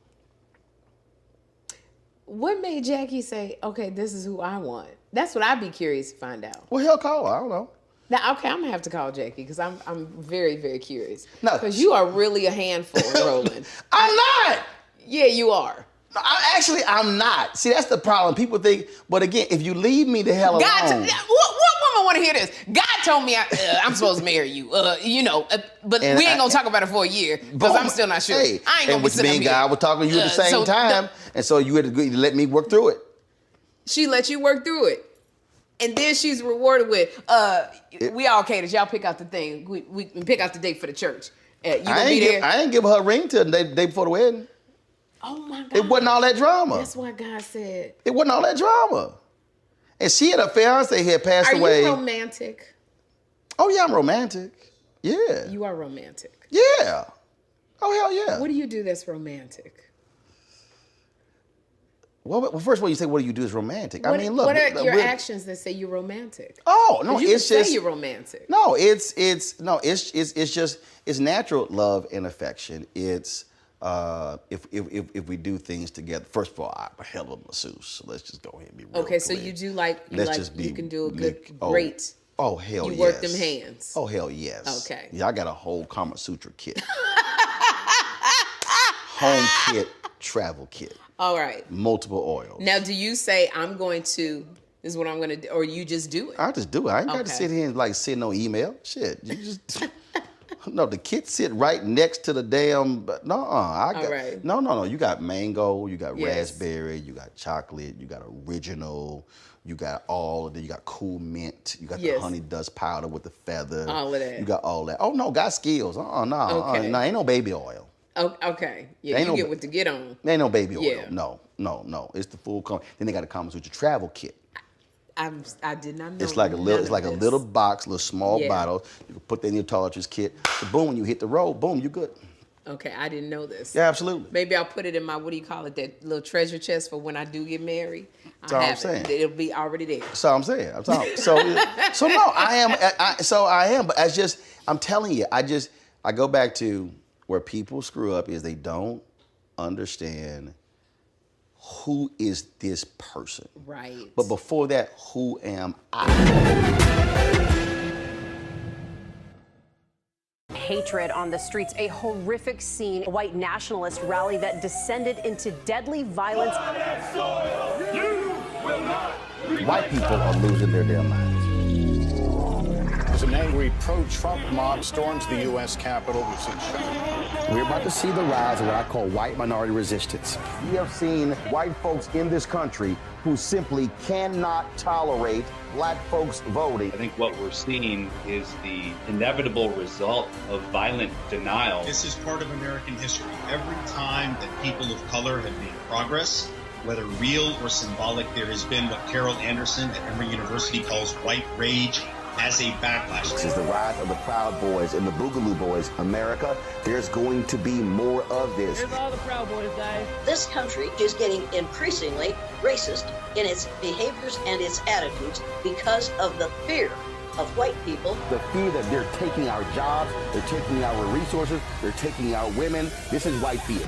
What made Jackie say, okay, this is who I want? That's what I'd be curious to find out. Well, he'll call her. I don't know. Now, okay, I'm gonna have to call Jackie because I'm very, very curious. No. Because you are really a handful, Roland. I'm not. Yeah, you are. No, I'm not. See, that's the problem. People think, but again, if you leave me the hell alone. What woman want to hear this? God told me I'm supposed to marry you. But And we ain't gonna talk about it for a year because I'm still not sure. Hey, I ain't gonna be sitting up here. God was talking to you at the same time, and so you had to agree to let me work through it. She let you work through it. And then she's rewarded with, we all catered. Y'all pick out the thing. We pick out the date for the church. You gonna be there? I ain't give her a ring till the day before the wedding. Oh my God. It wasn't all that drama. That's why God said. It wasn't all that drama. And she had a fiance here passed away. Are you romantic? Oh yeah, I'm romantic. Yeah. You are romantic. Yeah. Oh hell yeah. What do you do that's romantic? Well, first of all, you say, what do you do is romantic? I mean, look. What are your actions that say you're romantic? Oh no, you it's can just say you're romantic. No, it's just natural love and affection. It's if we do things together. First of all, I'm a hell of a masseuse. So let's just go ahead and be real Okay, clear. so you do like you can do a great Oh, hell yes. You work them hands. Oh, hell yes. Okay. Yeah, I got a whole Kama Sutra kit. Home kit, travel kit. All right. Multiple oils. Now, do you say, I'm going to, this is what I'm going to do, or you just do it? I just do it. I ain't got to Okay. sit here and like send no email. Shit. You just... No, the kit sit right next to the damn. No, I got. All right. No. You got mango. You got Yes. raspberry. You got chocolate. You got original. You got all of it. You got cool mint. You got Yes. the honey dust powder with the feather. All of that. You got all that. Oh no, got skills. No, Okay. no, ain't no baby oil. Oh, okay. Yeah, Ain't you no- get what to get on. Ain't no baby oil. Yeah. No. It's the full. Then they got a Kama Sutra travel kit. I did not know. It's like a little. It's like a little box, little small Yeah. bottle. You can put that in your toiletries kit. So boom, when you hit the road, boom, you good. Okay, I didn't know this. Yeah, absolutely. Maybe I'll put it in my, what do you call it, that little treasure chest for when I do get married. That's all I'm saying. It'll be already there. So I'm saying. So no, I am. But I'm telling you, I go back to where people screw up is they don't understand who is this person. Right. But before that, who am I? Hatred on the streets, a horrific scene, a white nationalist rally that descended into deadly violence. White people are losing their damn minds. As an angry pro-Trump mob storms the U.S. Capitol, we've seen We're about to see the rise of what I call white minority resistance. We have seen white folks in this country who simply cannot tolerate black folks voting. I think what we're seeing is the inevitable result of violent denial. This is part of American history. Every time that people of color have made progress, whether real or symbolic, there has been what Carol Anderson at Emory University calls white rage as a backlash. This is the rise of the Proud Boys and the Boogaloo Boys. America, there's going to be more of this. Here's all the Proud Boys, guys. This country is getting increasingly racist in its behaviors and its attitudes because of the fear of white people. The fear that they're taking our jobs, they're taking our resources, they're taking our women. This is white fear.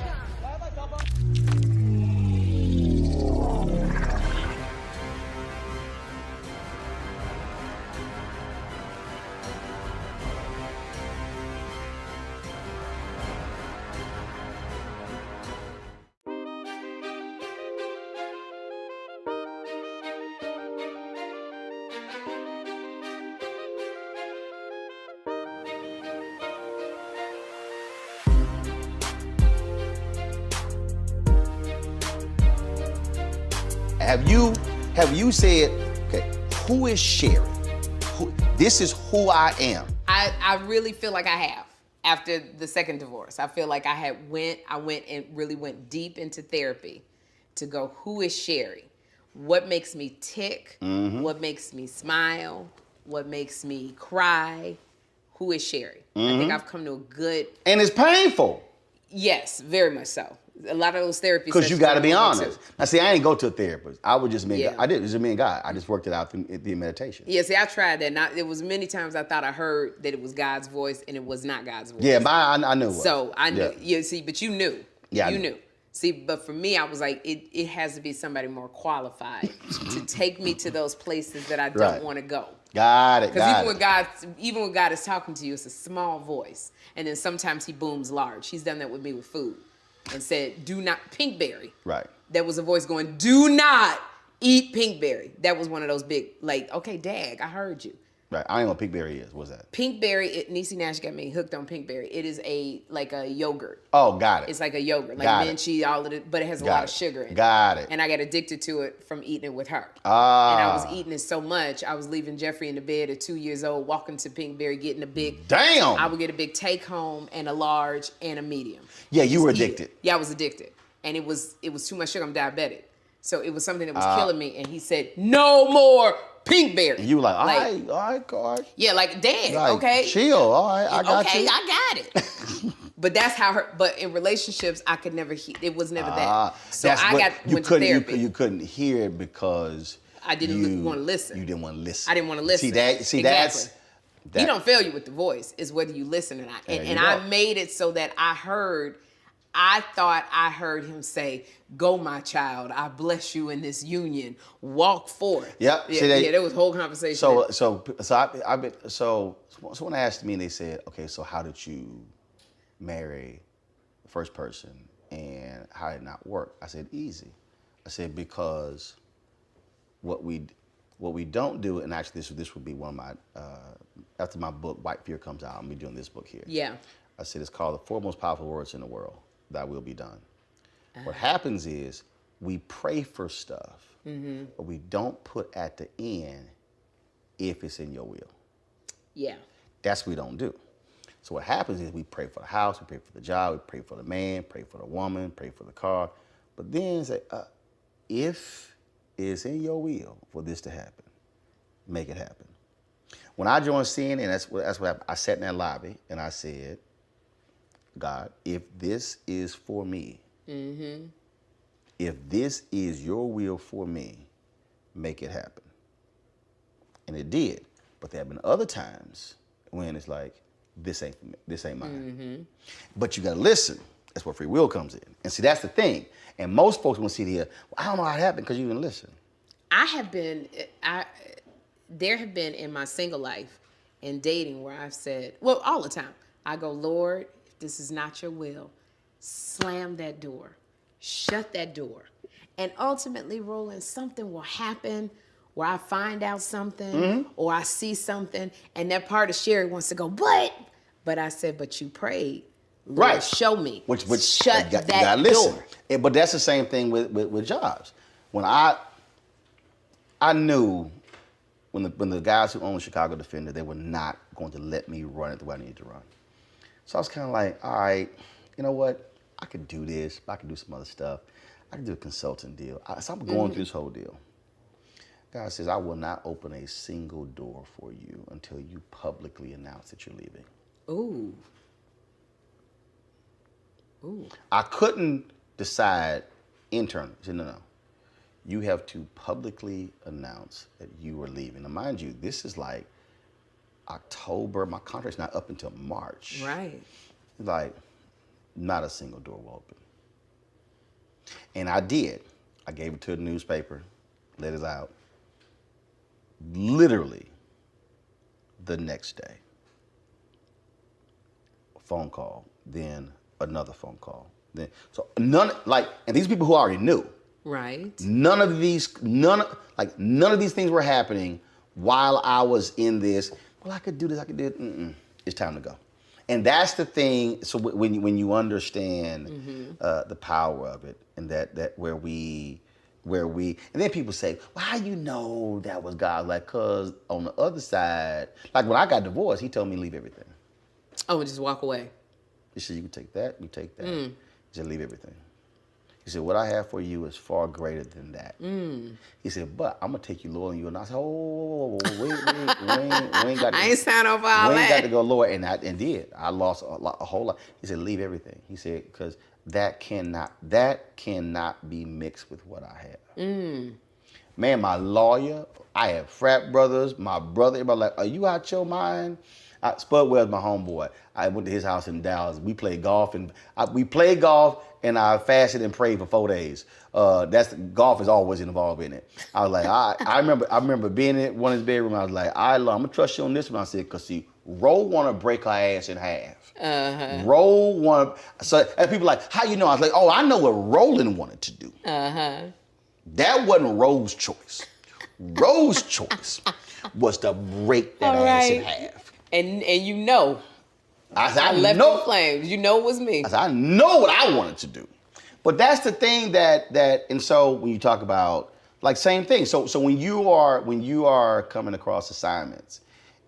Have you said, okay, who is Sherri? This is who I am. I really feel like I have. After the second divorce, I feel like I went and really went deep into therapy to go, who is Sherri? What makes me tick? Mm-hmm. What makes me smile? What makes me cry? Who is Sherri? I Mm-hmm. think I've come to a good, And it's painful. yes, very much so. A lot of those therapy Because you sessions got to I be go honest. to. Now, see, I didn't go to a therapist. I was just me and Yeah. God. I did. It was just me and God. I just worked it out through meditation. Yeah, see, I tried that. It was many times I thought I heard that it was God's voice, and it was not God's voice. Yeah, I knew it was. So I knew. Yeah. Yeah, see, but you knew. Yeah, I you knew. knew. See, but for me, I was like, it has to be somebody more qualified to take me to those places that I don't Right. want to go. Got it. Because Got even when God is talking to you, it's a small voice, and then sometimes He booms large. He's done that with me with food, and said, "Do not pinkberry." Right. There was a voice going, "Do not eat pinkberry." That was one of those big, like, okay, Dag, I heard you. Right. I ain't know what pinkberry is. What's that? Pinkberry, Niecy Nash got me hooked on pinkberry. It is like a yogurt. Oh, got it. It's like a yogurt, like Got it. minty, all of it, but it has a Got lot of it. sugar in it. Got it. And I got addicted to it from eating it with her. Ah. And I was eating it so much, I was leaving Jeffrey in the bed at 2 years old, walking to Pinkberry, getting a big. Damn. I would get a big take home and a large and a medium. Yeah, you were Just eat it. addicted. Yeah, I was addicted, and it was too much sugar. I'm diabetic, so it was something that was killing me. And he said, "No more Pinkberry." You were like, all right. Yeah, like, Dad, Like, okay. chill. All right, I got okay, you. I got it. But that's how but in relationships, I could never hear, it was never that. So That's I what- went to therapy. You couldn't hear it because I didn't want to listen. You didn't want to listen. I didn't want to listen. See, Exactly. that. He don't fail you with the voice. It's whether you listen or not. There And, you and go. I made it so that I I thought I heard him say, "Go, my child. I bless you in this union. Walk forth." Yep. Yeah, there was a whole conversation. So someone asked me and they said, okay, so how did you marry the first person and how did it not work? I said, easy. I said, because what we don't do, and actually this would be one of my, after my book, White Fear comes out, I'm gonna be doing this book here. Yeah. I said, it's called The Four Most Powerful Words in the World, Thy Will Be Done. What happens is we pray for stuff, but we don't put at the end, if it's in your will. Yeah. That's what we don't do. So what happens is we pray for the house, we pray for the job, we pray for the man, pray for the woman, pray for the car, but then say, if it's in your will for this to happen, make it happen. When I joined CNN, that's what happened. I sat in that lobby and I said, God, if this is for me, if this is your will for me, make it happen. And it did. But there have been other times when it's like, this ain't mine. But you gotta listen. That's where free will comes in. And see, that's the thing. And most folks want to see the, well, I don't know how it happened because you didn't listen. There have been in my single life and dating where I've said, well, all the time, I go, Lord, if this is not your will, slam that door, shut that door. And ultimately, Roland, something will happen where I find out something or I see something, and that part of Sherri wants to go, but I said, but you prayed. Lord, Right. show me. Which shut you that gotta listen. door. But that's the same thing with jobs. When I knew when the guys who owned Chicago Defender, they were not going to let me run it the way I needed to run. So I was kind of like, all right, you know what? I could do this. I could do some other stuff. I could do a consulting deal. So I'm going through this whole deal. God says, I will not open a single door for you until you publicly announce that you're leaving. Ooh. I couldn't decide internally. He said, no. You have to publicly announce that you are leaving. Now, mind you, this is like October. My contract's not up until March. Right. Like, not a single door will open. And I did. I gave it to the newspaper, let it out. Literally the next day. A phone call, then another phone call. And these people who already knew. Right. None of these things were happening while I was in this. Well, I could do this, I could do it. It's time to go. And that's the thing. So when you understand the power of it, and that where we, and then people say, well, how you know that was God? Like, cause on the other side, like when I got divorced, he told me to leave everything. Oh, and just walk away. He said, you can take that, you take that. He said, leave everything. He said, what I have for you is far greater than that. He said, but I'm going to take you lower than you. And I said, oh, wait, we ain't got to. I ain't signed over all that. We ain't got to that. go lower. And I did. I lost a whole lot. He said, leave everything. He said, because that cannot be mixed with what I have. Man, my lawyer, I have frat brothers, my brother, everybody like, are you out your mind? Spud Wells, my homeboy. I went to his house in Dallas. We played golf, and I fasted and prayed for 4 days. Golf is always involved in it. I was like, I remember being in one of his bedroom. I was like, I'm gonna trust you on this one. I said, because see, Ro wanna break her ass in half. Ro wanna. So and people like, how you know? I was like, oh, I know what Roland wanted to do. That wasn't Ro's choice. Ro's choice was to break that ass in half. And you know, I left know the flames. You know it was me. I know what I wanted to do. But that's the thing that and so when you talk about like same thing. So when you are coming across assignments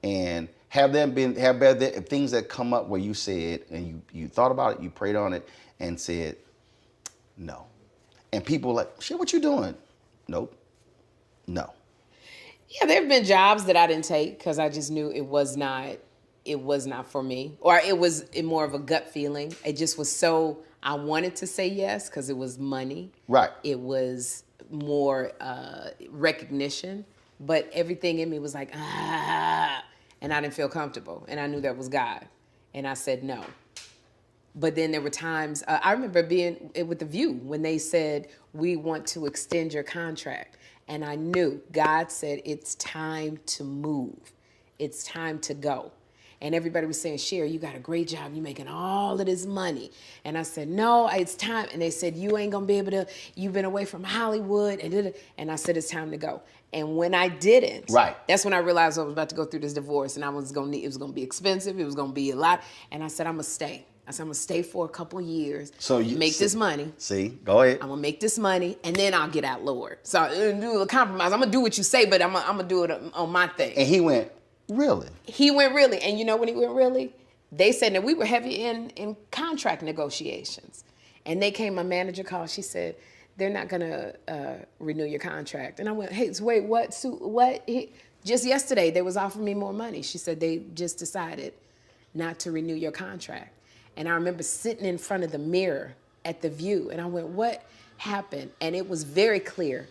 and have there things that come up where you said and you thought about it, you prayed on it and said no. And people like, shit, what you doing? Nope. No. Yeah, there have been jobs that I didn't take because I just knew it was not for me, or it was more of a gut feeling. It just was so, I wanted to say yes because it was money. Right. It was more recognition, but everything in me was like, and I didn't feel comfortable, and I knew that was God, and I said no. But then there were times, I remember being with The View when they said, we want to extend your contract. And I knew God said, it's time to move. It's time to go. And everybody was saying, Sherri, you got a great job. You're making all of this money. And I said, no, it's time. And they said, you ain't going to be able to, you've been away from Hollywood. And I said, it's time to go. And when I didn't, that's when I realized I was about to go through this divorce and it was going to be expensive. It was going to be a lot. And I said, I'm going to stay. I said, I'm going to stay for a couple of years, so you make this money. Go ahead. I'm going to make this money, and then I'll get out, Lord. So I'm do a compromise. I'm going to do what you say, but I'm going to do it on my thing. And he went, really? He went really. And you know when he went really? They said that we were heavy in contract negotiations. And they came, my manager called, she said, they're not going to renew your contract. And I went, hey, so wait, what? Just yesterday, they was offering me more money. She said, they just decided not to renew your contract. And I remember sitting in front of the mirror at The View, and I went, what happened? And it was very clear.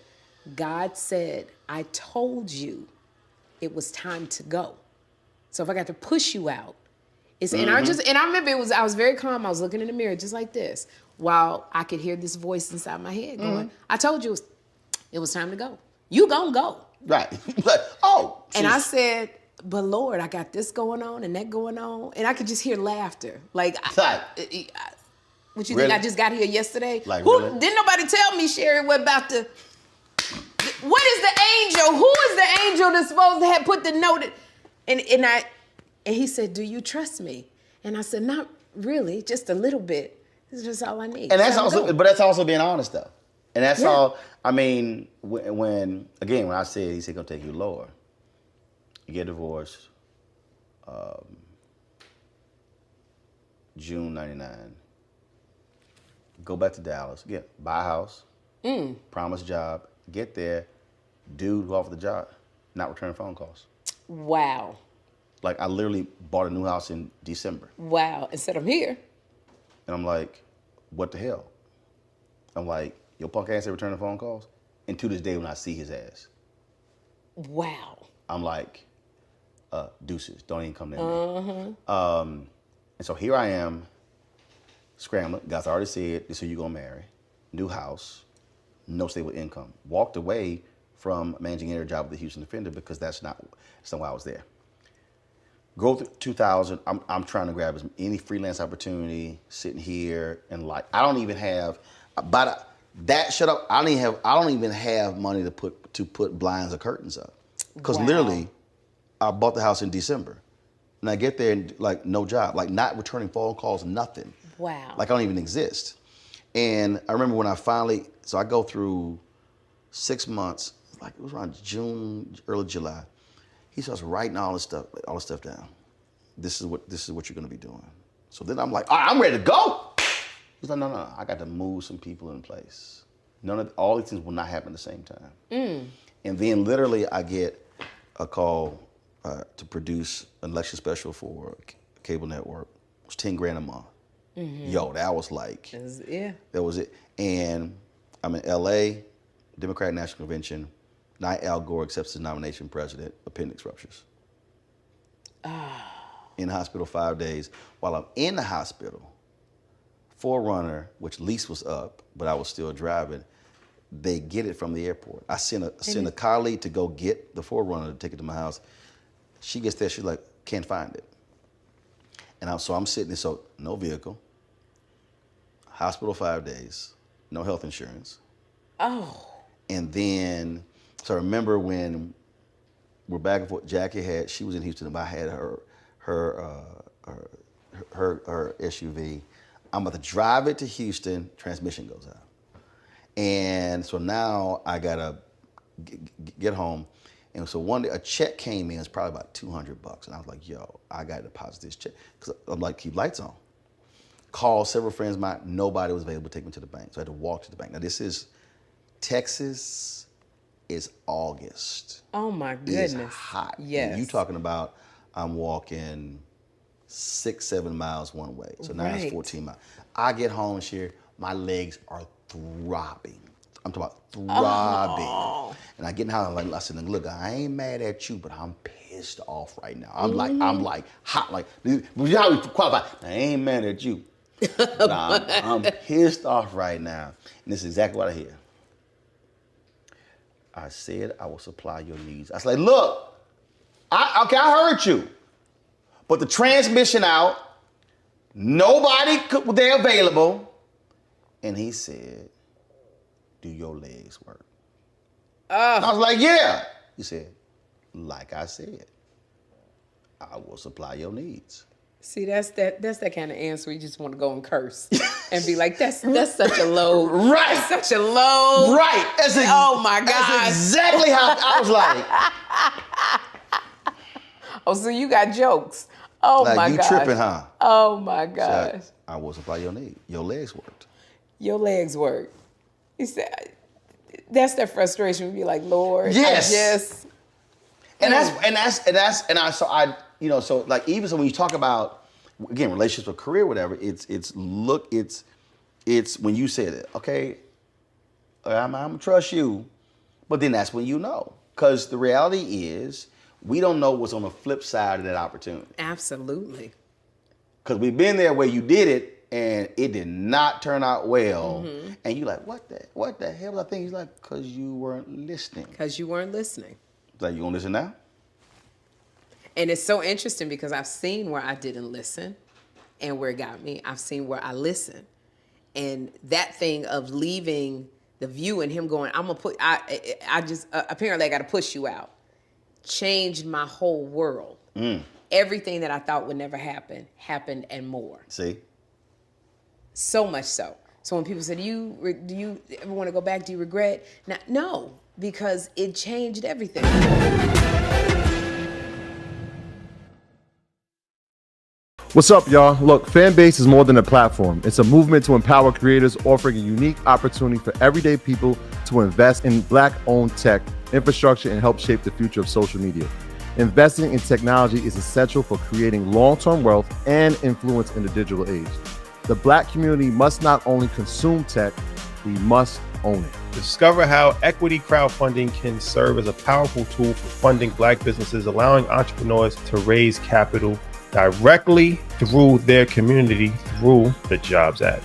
God said, I told you it was time to go. So if I got to push you out, and I remember I was very calm. I was looking in the mirror just like this, while I could hear this voice inside my head going, I told you it was time to go. You gonna go. Right. Oh. And I said, but Lord, I got this going on and that going on. And I could just hear laughter. Like, what you think, I just got here yesterday? Like, really? Didn't nobody tell me, Sherri, what about what is the angel? Who is the angel that's supposed to have put the note in? And he said, do you trust me? And I said, not really, just a little bit. This is just all I need. And that's also being honest, though. And that's all, I mean, when I said, he said, gonna take you lower. You get divorced, June 99. Go back to Dallas, buy a house, promise job, get there, dude who offered the job, not return phone calls. Wow. Like, I literally bought a new house in December. Wow, and said I'm here. And I'm like, what the hell? I'm like, your punk ass ain't returning phone calls? And to this day when I see his ass. Wow. I'm like, deuces, don't even come near me. And so here I am, scrambling. God's already said, this is who you're gonna marry. New house, no stable income. Walked away from managing editor job with the Houston Defender because that's not why I was there. Growth 2000, I'm trying to grab any freelance opportunity, sitting here, and like, I don't even have, I don't even have money to put blinds or curtains up. Because literally, I bought the house in December. And I get there and like no job, like not returning phone calls, nothing. Wow. Like I don't even exist. And I remember when I go through 6 months, like it was around June, early July. He starts writing all this stuff down. This is what you're gonna be doing. So then I'm like, all right, I'm ready to go. He's like, no, I got to move some people in place. All these things will not happen at the same time. And then literally I get a call to produce an election special for a cable network. It was $10,000 a month. Yo, that was like, that was it. And I'm in LA, Democratic National Convention. Night Al Gore accepts his nomination president, appendix ruptures. In the hospital 5 days. While I'm in the hospital, Forerunner, which lease was up, but I was still driving, they get it from the airport. I sent a colleague to go get the Forerunner to take it to my house. She gets there, she's like, can't find it. And so I'm sitting there, so no vehicle, hospital 5 days, no health insurance. Oh. And then, so I remember when we're back and forth, she was in Houston, but I had her SUV. I'm about to drive it to Houston, transmission goes out. And so now I gotta get home. And so one day a check came in, it's probably about $200. And I was like, yo, I gotta deposit this check. Cause I'm like, keep lights on. Called several friends of mine, nobody was able to take me to the bank. So I had to walk to the bank. Now this is Texas, it's August. Oh my goodness. It's hot. Yes. And you talking about, I'm walking 6-7 miles one way. So now it's 14 miles. I get home, Sherri, my legs are throbbing. I'm talking about throbbing. Oh. And I get in the house, I said, look, I ain't mad at you, but I'm pissed off right now. I'm like hot, like, you know how we qualify? I ain't mad at you. I'm pissed off right now. And this is exactly what I hear. I said I will supply your needs. I was like, look, I heard you. But the transmission out, nobody was there available. And he said, do your legs work? I was like, yeah. He said, like I said, I will supply your needs. See, that's that kind of answer you just want to go and curse and be like, that's such a low, right? That's such a low, right? Oh my God! That's exactly how I was like. Oh, so you got jokes? Oh like, my God! You tripping, huh? Oh my gosh! So I will supply your needs. Your legs worked. Your legs work. He said, that's that frustration. Be like, Lord, yes. I just. So like even so when you talk about again relationships or career, whatever, it's when you say that, okay, I'm gonna trust you, but then that's when you know, because the reality is we don't know what's on the flip side of that opportunity. Absolutely. Because we've been there where you did it and it did not turn out well, and you're like, what the hell was I thinking? He's like, because you weren't listening. Because you weren't listening. Like, you gonna listen now? And it's so interesting because I've seen where I didn't listen and where it got me. I've seen where I listened. And that thing of leaving the view and him going, apparently I got to push you out, changed my whole world. Everything that I thought would never happen, happened and more. See? So much so. So when people say, do you ever want to go back? Do you regret? No, because it changed everything. What's up, y'all? Look, Fanbase is more than a platform. It's a movement to empower creators, offering a unique opportunity for everyday people to invest in Black-owned tech, infrastructure, and help shape the future of social media. Investing in technology is essential for creating long-term wealth and influence in the digital age. The Black community must not only consume tech, we must own it. Discover how equity crowdfunding can serve as a powerful tool for funding Black businesses, allowing entrepreneurs to raise capital directly through their community through the Jobs Act.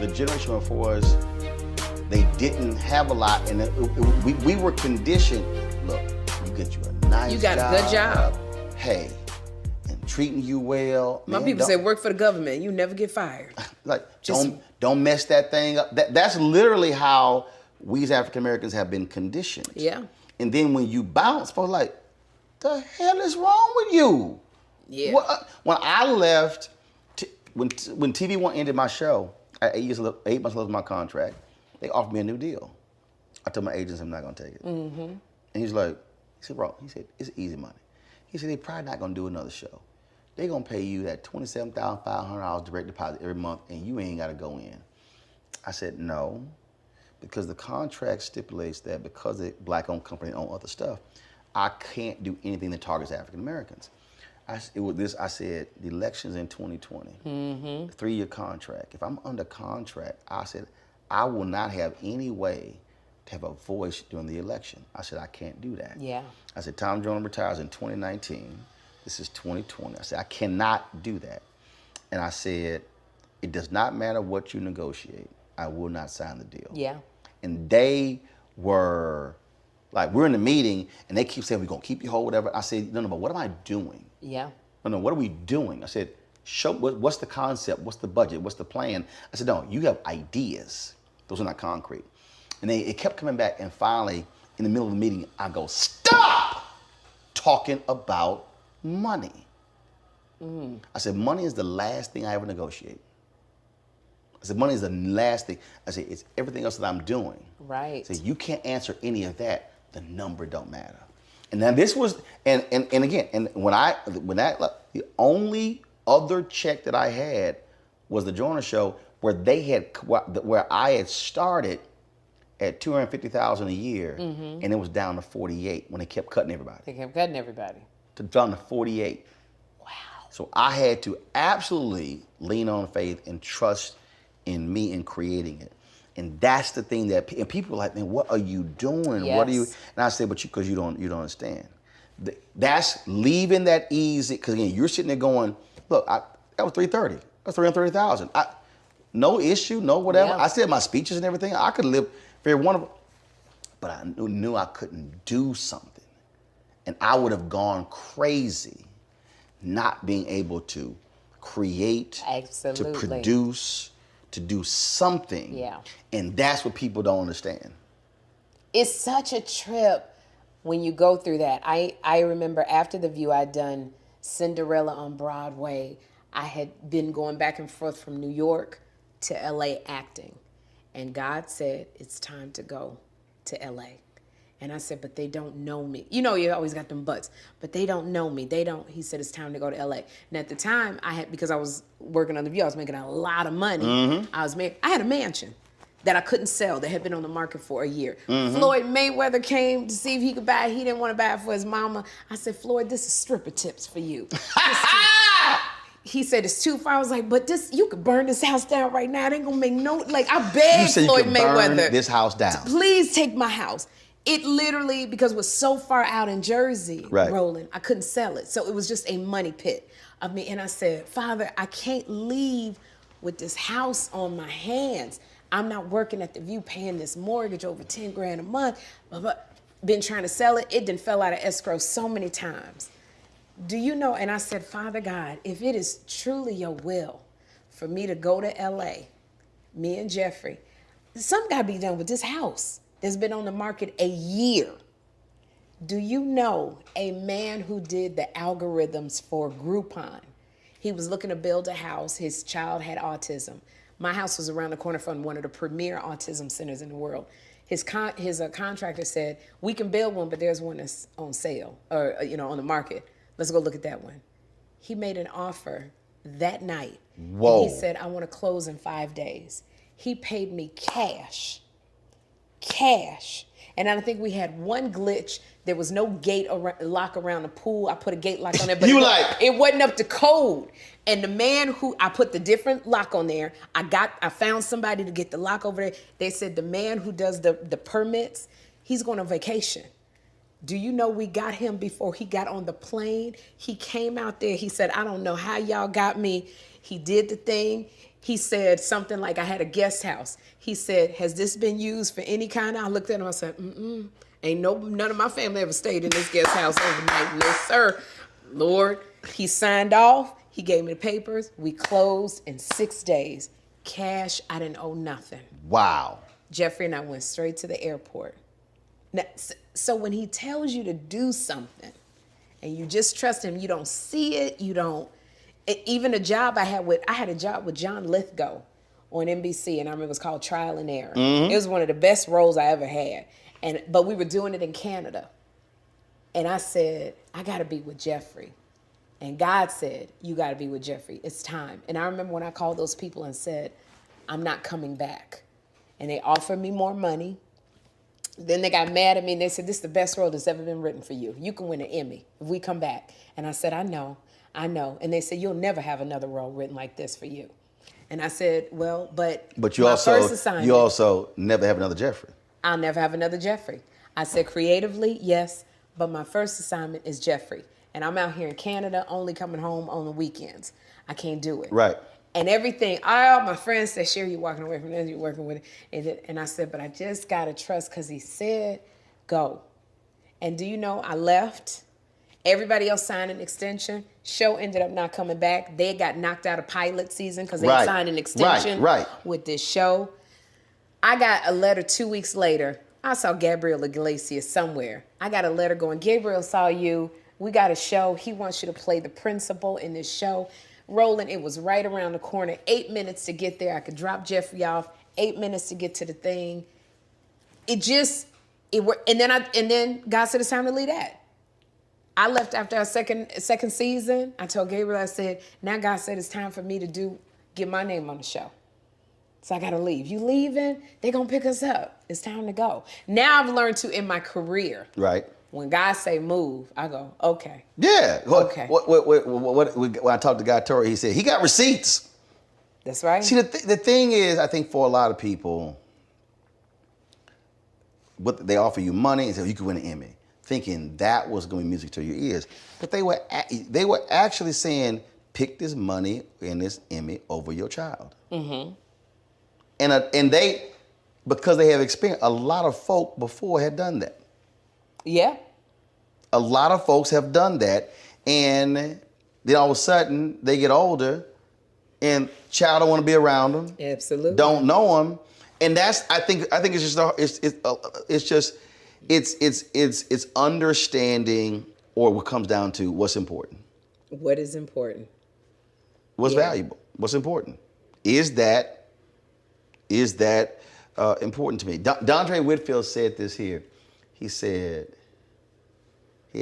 The generation before us, they didn't have a lot, and we were conditioned. Look, you get you a nice job. You got a good job. Hey, and treating you well. My people say work for the government. You never get fired. Like, don't mess that thing up. That's literally how we as African Americans have been conditioned. Yeah. And then when you bounce, folks like, the hell is wrong with you? Yeah. When I left, when TV One ended my show, 8 months left my contract. They offered me a new deal. I told my agents I'm not gonna take it. And he's like, he said, bro, it's easy money. He said, they're probably not gonna do another show. They're gonna pay you that $27,500 direct deposit every month and you ain't gotta go in. I said, no, because the contract stipulates that because the Black-owned company own other stuff, I can't do anything that targets African Americans. I said, the election's in 2020, 3-year contract. If I'm under contract, I said, I will not have any way to have a voice during the election. I said, I can't do that. Yeah. I said, Tom Jones retires in 2019. This is 2020. I said, I cannot do that. And I said, it does not matter what you negotiate. I will not sign the deal. Yeah. And they were like, we're in the meeting and they keep saying, we're gonna keep you whole, whatever. I said, no, but what am I doing? Yeah. No, what are we doing? I said, show what's the concept, what's the budget, what's the plan? I said, no, you have ideas. Those are not concrete. And it kept coming back, and finally, in the middle of the meeting, I go, stop talking about money. I said, money is the last thing I ever negotiate. I said, money is the last thing. I said, it's everything else that I'm doing. Right. I said, you can't answer any of that. The number don't matter. And now this was, and again, and the only other check that I had was the Joyner Show, where I had started at $250,000 a year, and it was down to 48 when they kept cutting everybody. They kept cutting everybody. down to 48. Wow. So I had to absolutely lean on faith and trust in me in creating it. And that's the thing that and people are like, man, what are you doing? Yes. What are you? And I say, but because you don't understand. That's leaving that easy, because again, you're sitting there going, look, that was 330. That's 330,000. No issue, no whatever. Yeah. I said my speeches and everything. I could live very wonderful, but I knew I couldn't do something, and I would have gone crazy, not being able to create, Absolutely. to produce, to do something. Yeah. And that's what people don't understand. It's such a trip when you go through that. I remember after The View, I'd done Cinderella on Broadway. I had been going back and forth from New York to LA acting. And God said, it's time to go to LA. And I said, but they don't know me. You know, you always got them buts, but they don't know me. He said, it's time to go to LA. And at the time, because I was working on The View, I was making a lot of money. Mm-hmm. I had a mansion that I couldn't sell that had been on the market for a year. Mm-hmm. Floyd Mayweather came to see if he could buy it. He didn't want to buy it for his mama. I said, Floyd, this is stripper tips for you. He said, it's too far. I was like, but you could burn this house down right now. It ain't gonna make I begged Floyd Mayweather. Burn this house down. Please take my house. It literally, because it was so far out in Jersey, right. Roland, I couldn't sell it. So it was just a money pit. And I said, Father, I can't leave with this house on my hands. I'm not working at The View paying this mortgage over 10 grand a month. Been trying to sell it. It done fell out of escrow so many times. Do you know? And I said, Father God, if it is truly your will for me to go to LA, me and Jeffrey, something got to be done with this house that's been on the market a year. Do you know a man who did the algorithms for Groupon? He was looking to build a house. His child had autism. My house was around the corner from one of the premier autism centers in the world. His contractor said, we can build one, but there's one that's on sale or on the market. Let's go look at that one. He made an offer that night. Whoa. And he said, I want to close in 5 days. He paid me cash. And I think we had one glitch. There was no gate lock around the pool. I put a gate lock on there, but it wasn't up to code. And the man who I put the different lock on there, I found somebody to get the lock over there. They said the man who does the permits, he's going on vacation. Do you know we got him before he got on the plane? He came out there. He said, I don't know how y'all got me. He did the thing. He said something like, I had a guest house. He said, has this been used for any kind of? I looked at him, I said, ain't none of my family ever stayed in this guest house overnight. No, sir. Lord, he signed off. He gave me the papers. We closed in 6 days. Cash, I didn't owe nothing. Wow. Jeffrey and I went straight to the airport. Now, so when he tells you to do something and you just trust him, you don't see it, even a job I had a job with John Lithgow on NBC, and I remember it was called Trial and Error. Mm-hmm. It was one of the best roles I ever had. But we were doing it in Canada. And I said, I gotta be with Jeffrey. And God said, you gotta be with Jeffrey. It's time. And I remember when I called those people and said, I'm not coming back. And they offered me more money. Then they got mad at me and they said, this is the best role that's ever been written for you. You can win an Emmy if we come back. And I said, I know. And they said, you'll never have another role written like this for you. And I said, well, but you also never have another Jeffrey. I'll never have another Jeffrey. I said, creatively, yes, but my first assignment is Jeffrey. And I'm out here in Canada, only coming home on the weekends. I can't do it. Right. And everything, all my friends said, Sherri, you're walking away from this, you're working with it. And I said, but I just got to trust because he said, go. And do you know, I left. Everybody else signed an extension. Show ended up not coming back. They got knocked out of pilot season because they signed an extension with this show. I got a letter 2 weeks later. I saw Gabriel Iglesias somewhere. I got a letter going, Gabriel saw you. We got a show. He wants you to play the principal in this show. Roland, it was right around the corner. 8 minutes to get there. I could drop Jeffrey off. 8 minutes to get to the thing. And then God said it's time to leave that. I left after our second season. I told Gabriel, I said, now God said it's time for me to get my name on the show. So I got to leave. You leaving? They're going to pick us up. It's time to go. Now I've learned to, in my career, right, When guys say move, I go, okay. Yeah. Okay. When I talked to Guy Torrey, he said he got receipts. That's right. See, the thing is, I think for a lot of people, what they offer you money and say you could win an Emmy, thinking that was going to be music to your ears. But they were actually saying, pick this money and this Emmy over your child. Mm-hmm. And they, because they have experience, a lot of folk before had done that. Yeah. A lot of folks have done that, and then all of a sudden they get older, and child don't want to be around them. Absolutely. Don't know them, and that's I think it's understanding, or what comes down to what's important. What is important? What's valuable? What's important? Is that important to me? Dondre Whitfield said this here. He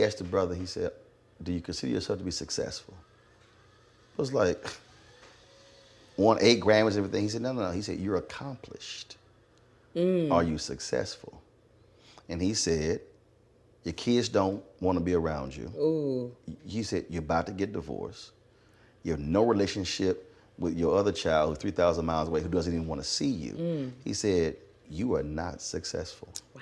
asked the brother, he said, do you consider yourself to be successful? It was like, won 8 Grammys and everything. He said, no. He said, you're accomplished. Are you successful? And he said, your kids don't want to be around you. Ooh. He said, you're about to get divorced. You have no relationship with your other child who's 3,000 miles away who doesn't even want to see you. He said, you are not successful. Wow.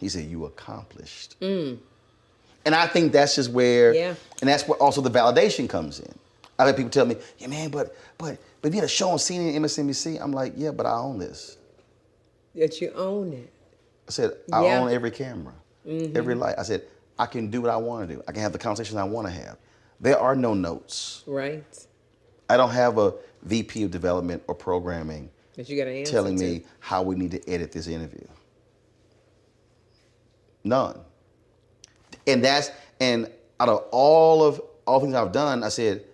He said, you accomplished. And I think that's just where, and that's where also the validation comes in. I've had people tell me, yeah, man, but you had a show on CNN and MSNBC. I'm like, yeah, but I own this. That you own it. I said, I own every camera, every light. I said, I can do what I want to do. I can have the conversations I want to have. There are no notes. Right. I don't have a VP of development or programming that you gotta answer telling me how we need to edit this interview. None. And out of all things I've done, I said,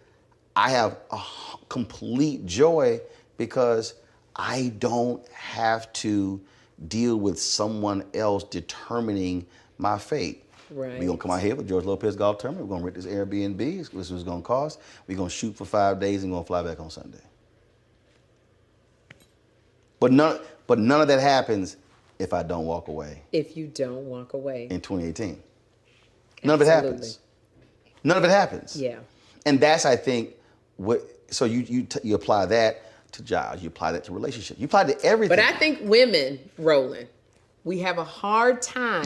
I have a complete joy because I don't have to deal with someone else determining my fate. Right. We're gonna come out here with George Lopez Golf Tournament. We're gonna rent this Airbnb. This is what it's gonna cost. We're gonna shoot for 5 days and gonna fly back on Sunday. But none of that happens if I don't walk away. If you don't walk away. In 2018. None of it happens. None of it happens. Yeah. And that's, I think, so you apply that to jobs, you apply that to relationships, you apply it to everything. But I think women, Roland, we have a hard time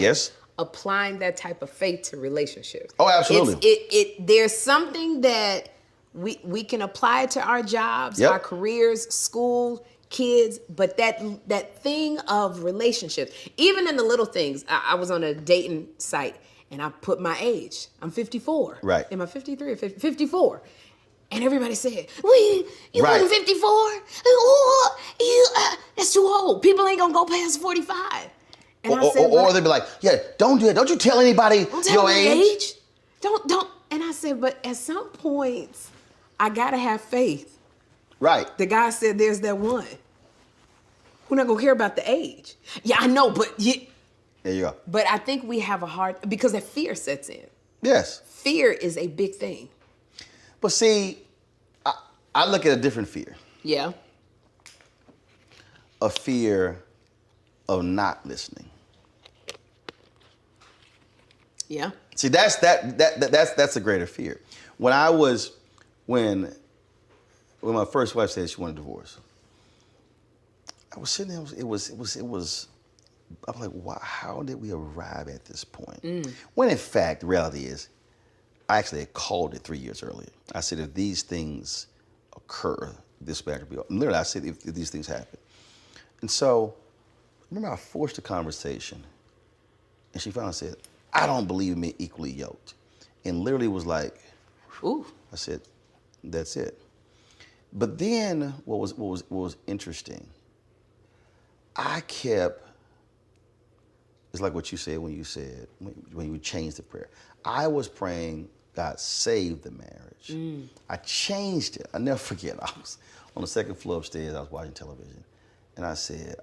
applying that type of faith to relationships. Oh, absolutely. There's something that we can apply to our jobs, our careers, school, kids, but that thing of relationships, even in the little things. I was on a dating site and I put my age. I'm 54. Right. Am I 53 or 54? And everybody said, well, you wasn't 54? That's too old. People ain't gonna go past 45. And I said, or they'd be like, yeah, don't do it. Don't you tell anybody your age. Don't. And I said, but at some points, I gotta have faith. Right. The guy said, there's that one. We're not gonna care about the age. Yeah, I know, but there you go. But I think we have a hard, because that fear sets in. Yes. Fear is a big thing. But see, I look at a different fear. Yeah. A fear of not listening. Yeah. See, that's a greater fear. When my first wife said she wanted a divorce, I was sitting there. It was. I was like, wow, how did we arrive at this point? When in fact, the reality is, I actually had called it 3 years earlier. I said, if these things occur, this back will be. Literally, I said, if these things happen. And so, remember, I forced a conversation, and she finally said, I don't believe in being equally yoked. And literally was like, ooh. I said, that's it. But then what was interesting, I kept, it's like what you said when you changed the prayer. I was praying, God, save the marriage. I changed it. I never forget. I was on the second floor upstairs. I was watching television. And I said,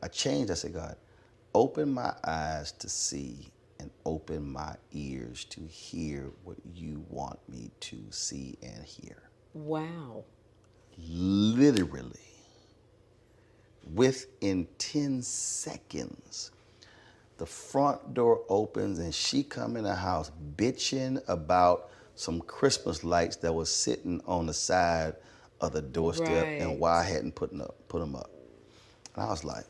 God, open my eyes to see and open my ears to hear what you want me to see and hear. Wow. Literally, within 10 seconds, The front door opens and she come in the house bitching about some Christmas lights that was sitting on the side of the doorstep and why I hadn't put them up. And I was like,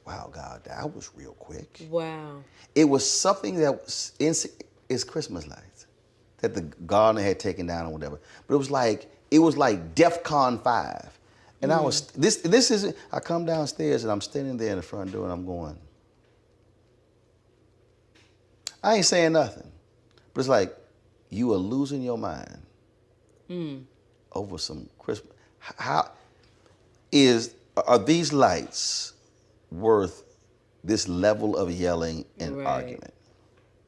wow, God, that was real quick. Wow. It was something that was it's Christmas lights that the gardener had taken down or whatever. But it was like DEFCON 5. And I was, I come downstairs and I'm standing there in the front door and I'm going, I ain't saying nothing. But it's like, you are losing your mind over some Christmas. Are these lights worth this level of yelling and argument?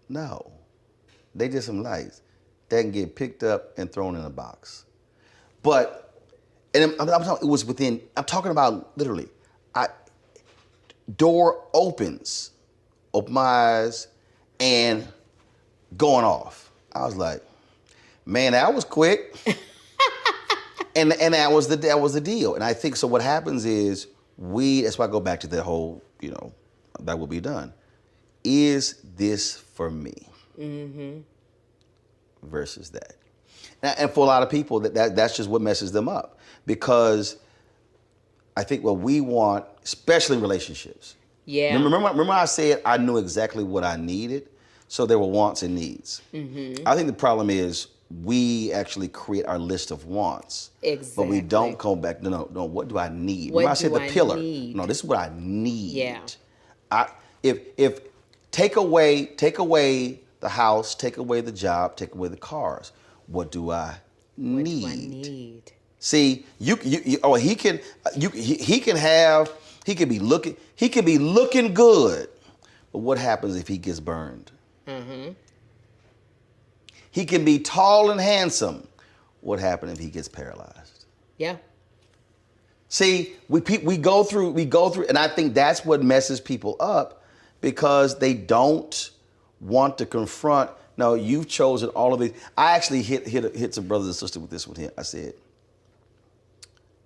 No. They just some lights that can get picked up and thrown in a box. But, and I'm talking, it was within, I'm talking about literally, door opens, open my eyes, and going off. I was like, man, that was quick. and that was the deal. And I think, so what happens is that's why I go back to the whole, that will be done. Is this for me? Versus that. And for a lot of people, that's just what messes them up. Because I think what we want, especially in relationships. Yeah. Remember I said I knew exactly what I needed? So there were wants and needs. I think the problem is we actually create our list of wants. Exactly. But we don't go back, no, what do I need? Remember I said the pillar. No, this is what I need. Yeah. If take away the house, take away the job, take away the cars, what do I need? What do I need? See, he can be looking good, but what happens if he gets burned? He can be tall and handsome. What happens if he gets paralyzed? Yeah. See, we go through, and I think that's what messes people up, because they don't want to confront. No, you've chosen all of these. I actually hit some brothers and sisters with this with him. I said,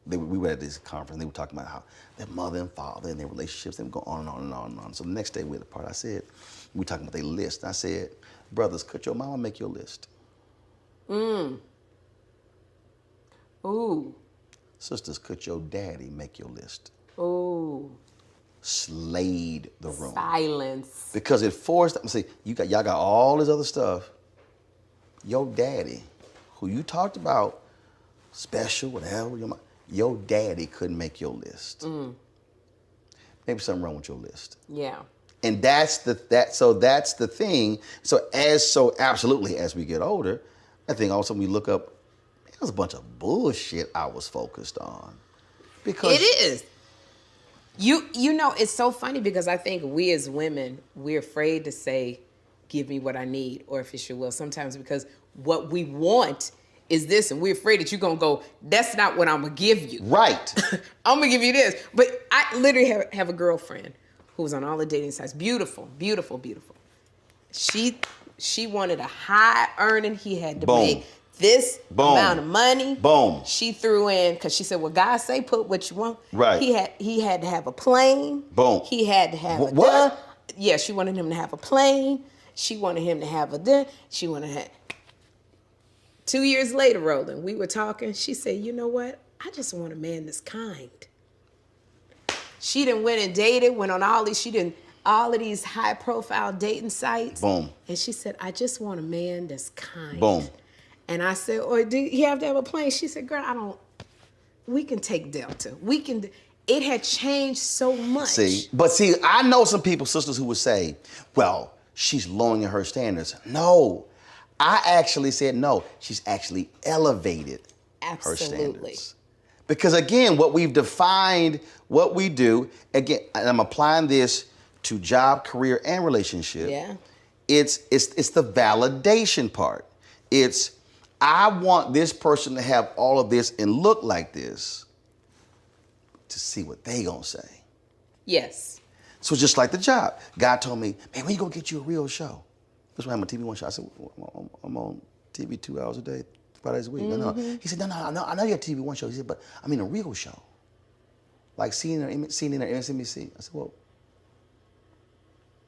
we were at this conference. They were talking about how their mother and father and their relationships, they would go on and on and on and on. So the next day we had a part. I said, we were talking about their list. I said, brothers, could your mama make your list? Ooh. Sisters, could your daddy make your list? Ooh. Slayed the room. Silence. Because it forced them to say, y'all got all this other stuff. Your daddy, who you talked about, special, whatever, your daddy couldn't make your list. Maybe something wrong with your list. Yeah. And that's the thing. So absolutely, as we get older, I think also we look up, it was a bunch of bullshit I was focused on. Because it is. You know, it's so funny because I think we as women, we're afraid to say, give me what I need, or if it's your will, sometimes because what we want is this, and we're afraid that you're gonna go, that's not what I'm gonna give you. Right. I'm gonna give you this. But I literally have a girlfriend who was on all the dating sites. Beautiful, beautiful, beautiful. She wanted a high earning, he had to make this amount of money. Boom. She threw in, because she said, well, God say put what you want. Right. He had to have a plane. Boom. He had to have what? Yeah, she wanted him to have a plane. She wanted him to have she wanted to have. 2 years later, Roland, we were talking. She said, you know what? I just want a man that's kind. She done went and dated, went on all of these high profile dating sites. Boom. And she said, I just want a man that's kind. Boom. And I said, or do you have to have a plane? She said, girl, we can take Delta. It had changed so much. But I know some people, sisters, who would say, well, she's lowering her standards. No, I actually said no. She's actually elevated her standards. Because again, what we've defined, what we do, again, and I'm applying this to job, career, and relationship. Yeah. It's the validation part. It's, I want this person to have all of this and look like this to see what they gonna say. Yes. So just like the job, God told me, man, when you gonna get you a real show? That's why I'm on TV one show. I said, I'm on TV 2 hours a day, 5 days a week. No. He said, no, I know you have TV one show. He said, but I mean a real show. Like seen in MSNBC. I said, well,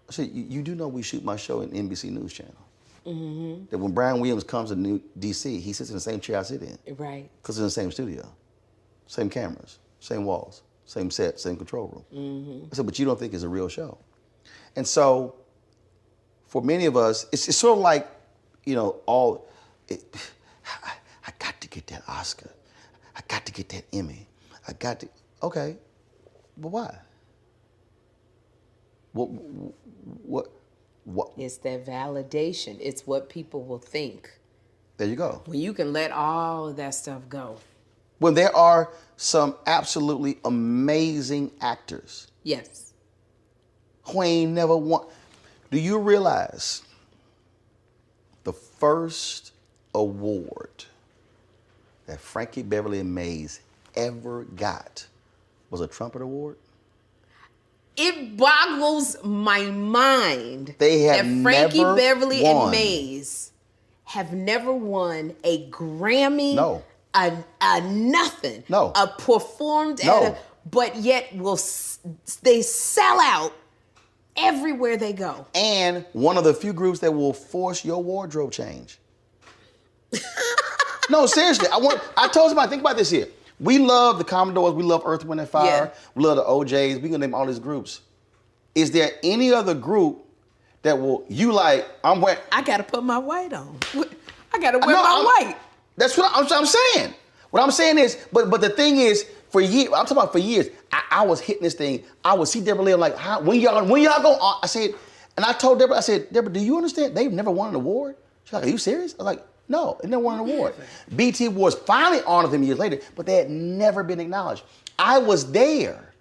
So you do know we shoot my show in NBC News Channel. Mm-hmm. That when Brian Williams comes to DC, he sits in the same chair I sit in. Right. Because it's in the same studio, same cameras, same walls, same set, same control room. Mm-hmm. I said, but you don't think it's a real show. And so, for many of us, it's sort of like, I got to get that Oscar. I got to get that Emmy. Okay, but why? What? It's that validation. It's what people will think. There you go. When you can let all of that stuff go. When there are some absolutely amazing actors. Yes. Who ain't never won. Do you realize the first award that Frankie Beverly and Mays ever got was a trumpet award? It boggles my mind they have that Frankie never Beverly won. and Mays have never won a Grammy, no, a nothing, no, a performed no, at a, but yet they sell out everywhere they go. And one of the few groups that will force your wardrobe change. No, seriously, I told somebody, think about this here. We love the Commodores, we love Earth, Wind & Fire, we love the OJs, we can name all these groups. Is there any other group that I gotta put my white on. I gotta wear my white. That's what I'm saying. What I'm saying is, but the thing is, for years, I'm talking about for years, I was hitting this thing. I would see Deborah Lee, I'm like, when y'all go on? I said, and I told Deborah, Deborah, do you understand? They've never won an award. She's like, are you serious? I was like, no, they never won an award. BT Awards finally honored them years later, but they had never been acknowledged. I was there.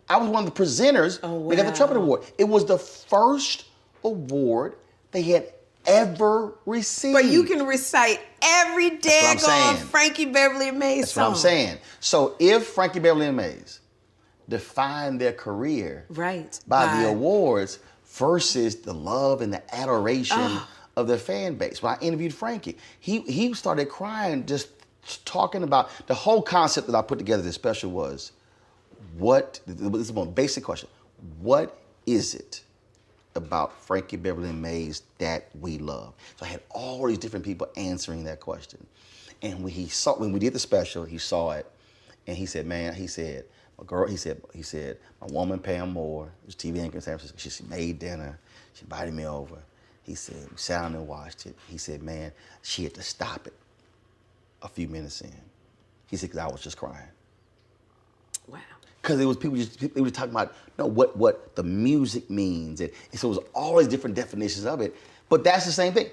I was one of the presenters. Oh, wow. They got the Trumpet Award. It was the first award they had ever received. But you can recite every daggone Frankie Beverly and Mays song. That's what I'm saying. So if Frankie Beverly and Mays defined their career by the awards versus the love and the adoration of their fan base. When I interviewed Frankie, he started crying just talking about the whole concept that I put together this special was, this is one basic question, what is it about Frankie Beverly and Mays that we love? So I had all these different people answering that question. And when we did the special, he saw it, and he said, man, my woman Pam Moore, who's TV anchor in San Francisco, she made dinner, she invited me over. He said, we sat down and watched it. He said, man, she had to stop it a few minutes in. He said, because I was just crying. Wow. Because it was they were talking about what the music means. And so it was all these different definitions of it. But that's the same thing.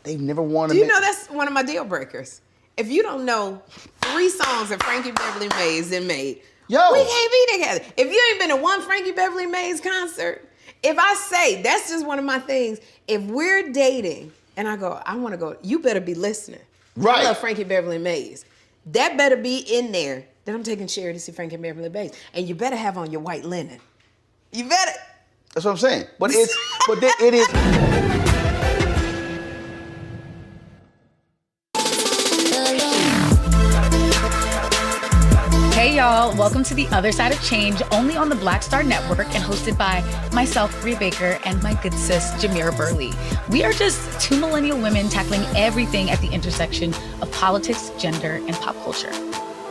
They've never won a... Do you know that's one of my deal breakers? If you don't know 3 songs that Frankie Beverly Mays then made, we can't be together. If you ain't been to one Frankie Beverly Mays concert, if I say, that's just one of my things, if we're dating and I go, I want to go, you better be listening. Right. I love Frankie Beverly Mays. That better be in there. Then I'm taking Sherri to see Frankie Beverly Mays. And you better have on your white linen. You better. That's what I'm saying. But it is... Hey y'all, welcome to The Other Side of Change, only on the Black Star Network and hosted by myself, Rhea Baker, and my good sis, Jamira Burley. We are just 2 millennial women tackling everything at the intersection of politics, gender, and pop culture.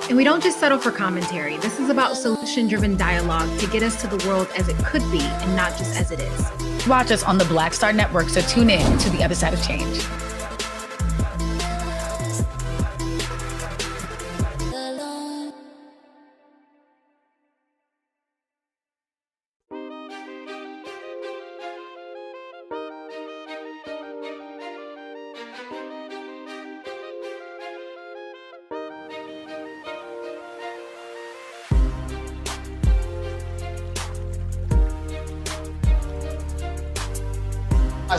And we don't just settle for commentary. This is about solution-driven dialogue to get us to the world as it could be and not just as it is. Watch us on the Black Star Network, so tune in to The Other Side of Change.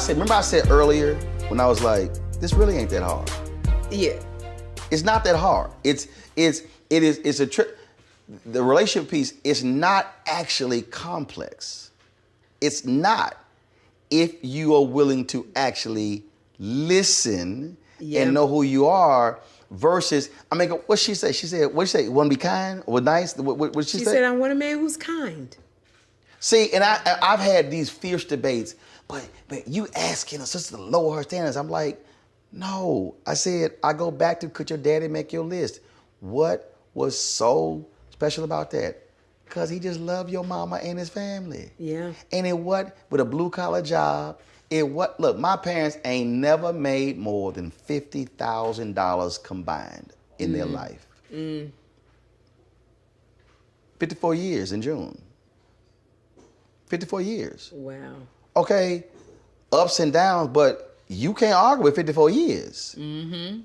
Remember I said earlier when I was like, this really ain't that hard. Yeah. It's not that hard. It's a trick. The relationship piece is not actually complex. It's not if you are willing to actually listen and know who you are versus, what'd she say? She said, what'd she say? Want to be kind or nice? What did she say? She said, I want a man who's kind. See, and I've had these fierce debates, but you asking a sister to lower her standards. I'm like, no. I said, I go back to could your daddy make your list? What was so special about that? Because he just loved your mama and his family. Yeah. And it what? With a blue collar job, look, my parents ain't never made more than $50,000 combined in their life. 54 years in June. 54 years. Wow. Okay, ups and downs, but you can't argue with 54 years. Mm-hmm.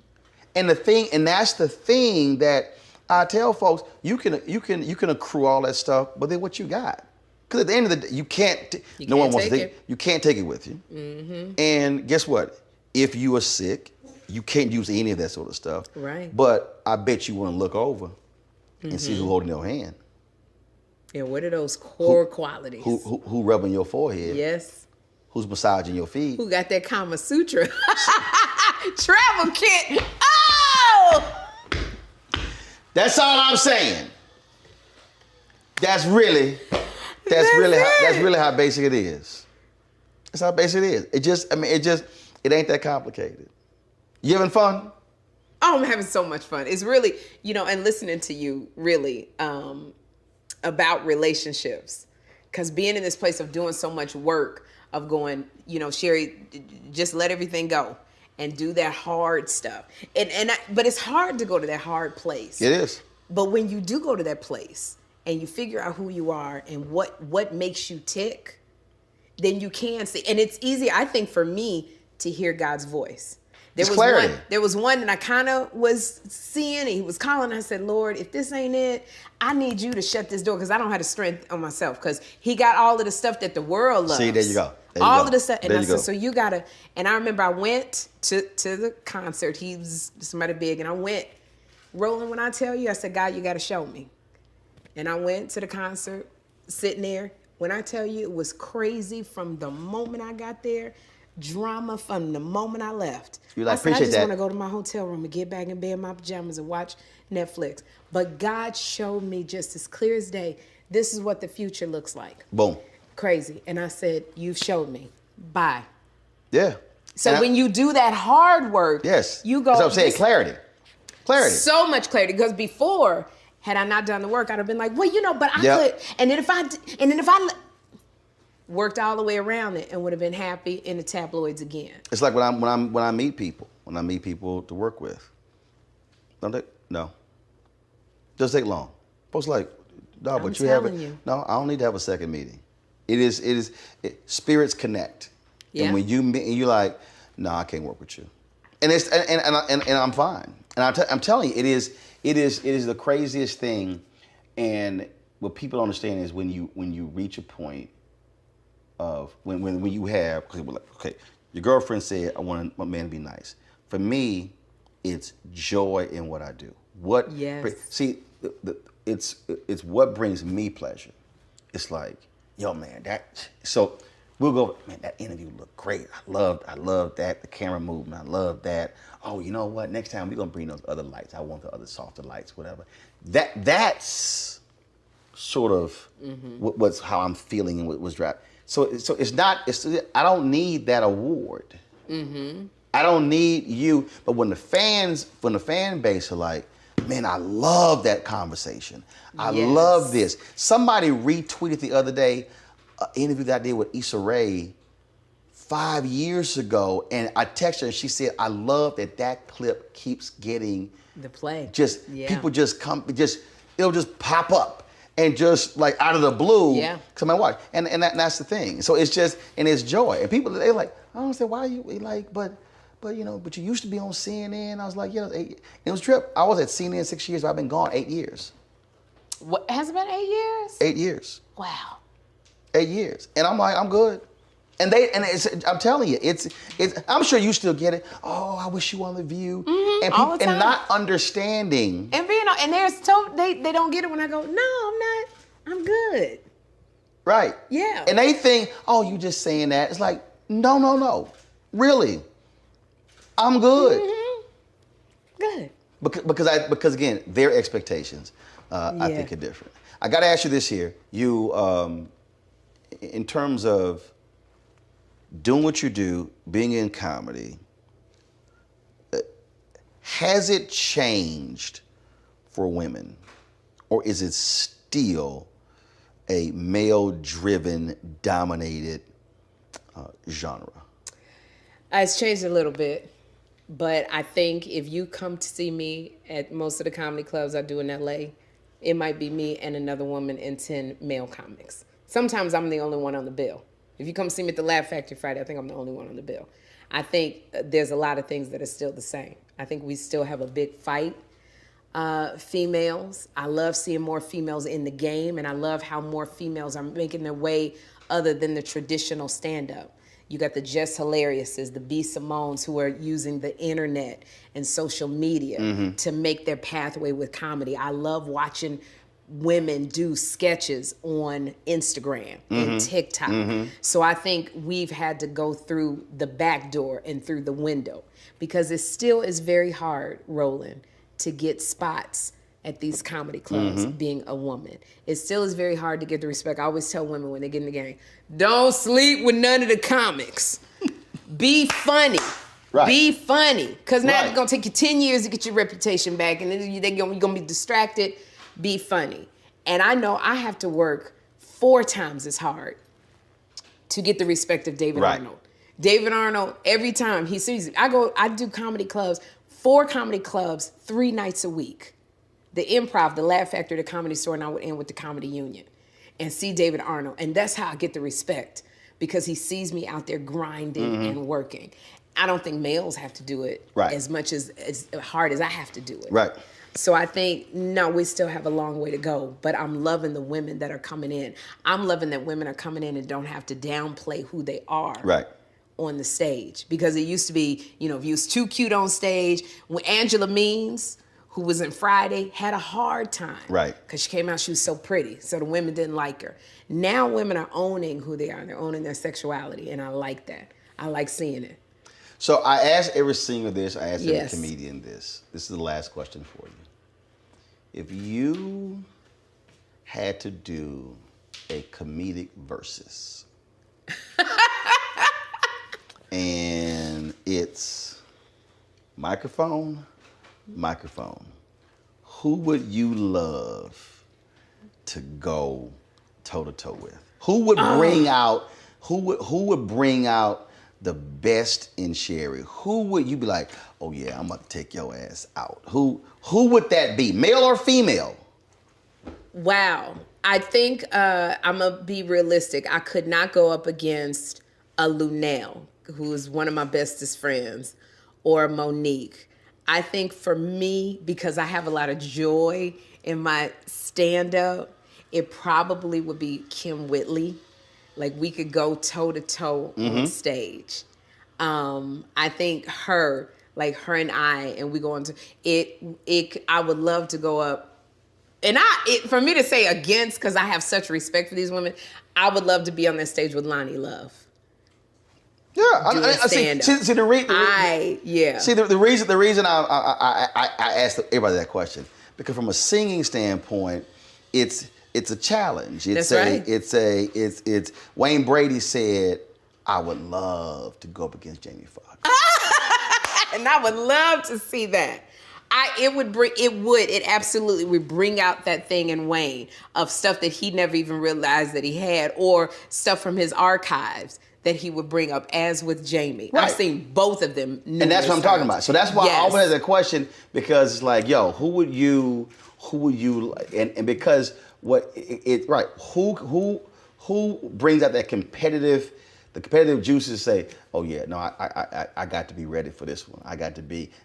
And that's the thing that I tell folks, you can accrue all that stuff, but then what you got? Because at the end of the day, you can't take it with you. Mm-hmm. And guess what? If you are sick, you can't use any of that sort of stuff. Right. But I bet you want to look over and see who's holding your hand. Yeah, what are those core qualities? Who rubbing your forehead? Yes. Who's massaging your feet? Who got that Kama Sutra travel kit? Oh! That's all I'm saying. That's really how basic it is. That's how basic it is. It ain't that complicated. You having fun? Oh, I'm having so much fun. It's really, and listening to you really about relationships. Because being in this place of doing so much work, of going, Sherri, just let everything go and do that hard stuff. But it's hard to go to that hard place. It is. But when you do go to that place and you figure out who you are and what makes you tick, then you can see. And it's easy, I think, for me to hear God's voice. There was one that I kind of was seeing, and he was calling. I said, Lord, if this ain't it, I need you to shut this door because I don't have the strength on myself. Because he got all of the stuff that the world loves. See, there you go. All of the stuff. And I said, so you got to. And I remember I went to the concert. He was somebody big. And I went, Roland, when I tell you, I said, God, you got to show me. And I went to the concert, sitting there. When I tell you, it was crazy from the moment I got there. Drama from the moment I left. I just want to go to my hotel room and get back in bed in my pajamas and watch Netflix. But God showed me just as clear as day, this is what the future looks like. Boom. Crazy. And I said, you've showed me. Bye. Yeah. So when you do that hard work, yes, you go. That's what I'm saying, clarity. So much clarity. Because before, had I not done the work, I'd have been like, well, but I could. And then if I worked all the way around it and would have been happy in the tabloids again. It's like when I meet people to work with. No. Doesn't take long. Folks like, no, but you haven't. No, I don't need to have a second meeting. Spirits connect. Yeah. And when you meet, you're like, no, I can't work with you. And I'm fine. And I'm telling you, it is the craziest thing. And what people don't understand is when you reach a point of when you have, okay, your girlfriend said, I want my man to be nice. For me, it's joy in what I do. See, it's what brings me pleasure. It's like, yo, man, so we'll go, man, that interview looked great. I love that, the camera movement, I love that. Oh, you know what? Next time we're gonna bring those other lights. I want the other softer lights, whatever. That's sort of what's how I'm feeling and what was driving. So it's not. I don't need that award. Mm-hmm. I don't need you. But when the fan base are like, man, I love that conversation. I love this. Somebody retweeted the other day an interview that I did with Issa Rae 5 years ago, and I texted her and she said, I love that clip keeps getting the play. People it'll just pop up. And just like out of the blue, come and watch. And that's the thing. So it's just, and it's joy. And people, they're like, I don't say why you like, but you used to be on CNN. I was like, it was a trip. I was at CNN 6 years, but I've been gone 8 years. What, has it been 8 years? 8 years. Wow. 8 years. And I'm like, I'm good. And I'm telling you, it's. I'm sure you still get it. Oh, I wish you on The View. Mm-hmm, and all the time. And not understanding. And they don't get it when I go, no, I'm not. I'm good. Right. Yeah. And they think, oh, you just saying that. It's like, no. Really. I'm good. Mm-hmm. Good. Because again, their expectations, I think, are different. I got to ask you this here. You in terms of doing what you do, being in comedy, has it changed for women, or is it still a male-driven, dominated genre? It's changed a little bit, but I think if you come to see me at most of the comedy clubs I do in LA, it might be me and another woman and 10 male comics. Sometimes I'm the only one on the bill. If you come see me at the Laugh Factory Friday, I think I'm the only one on the bill. I think there's a lot of things that are still the same. I think we still have a big fight. Females, I love seeing more females in the game, and I love how more females are making their way other than the traditional stand-up. You got the Jess Hilariouses, the B. Simones, who are using the internet and social media to make their pathway with comedy. I love watching women do sketches on Instagram and TikTok. So I think we've had to go through the back door and through the window, because it still is very hard, Roland, to get spots at these comedy clubs being a woman. It still is very hard to get the respect. I always tell women when they get in the game, don't sleep with none of the comics. Be funny. Right. Be funny. Because now it's going to take you 10 years to get your reputation back, and then you're going to be distracted. Be funny. And I know I have to work 4 times as hard to get the respect of David Arnold. David Arnold, every time he sees me, I do comedy clubs, 4 comedy clubs, 3 nights a week. The Improv, the Laugh Factory, the Comedy Store, and I would end with the Comedy Union and see David Arnold. And that's how I get the respect, because he sees me out there grinding and working. I don't think males have to do it as much as hard as I have to do it. Right. So I think, no, we still have a long way to go, but I'm loving the women that are coming in. I'm loving that women are coming in and don't have to downplay who they are on the stage. Because it used to be, if you was too cute on stage, when Angela Means, who was in Friday, had a hard time. Because she came out, she was so pretty, so the women didn't like her. Now women are owning who they are, they're owning their sexuality, and I like that. I like seeing it. So I asked every singer this, I asked every comedian this. This is the last question for you. If you had to do a comedic versus, and it's microphone, who would you love to go toe-to-toe with? Who would bring out, who would bring out the best in Sherri? Who would you be like, oh yeah, I'm about to take your ass out? Who would that be, male or female? Wow. I think I'm going to be realistic. I could not go up against a Lunel, who is one of my bestest friends, or Monique. I think for me, because I have a lot of joy in my stand-up, it probably would be Kim Whitley. Like, we could go toe-to-toe on stage. I think her and I, and we go into it. I would love to go up, and for me to say against, because I have such respect for these women, I would love to be on that stage with Lonnie Love. Yeah, I see the reason I asked everybody that question, because from a singing standpoint, it's a challenge. It's Wayne Brady said, I would love to go up against Jamie Foxx. And I would love to see that. It absolutely would bring out that thing in Wayne of stuff that he never even realized that he had, or stuff from his archives that he would bring up, as with Jamie. I've seen both of them. And that's what I'm talking about. So that's why I always had a question, because it's like, yo, who would you, and because who brings out that competitive juices, say, oh yeah, no, I got to be ready for this one.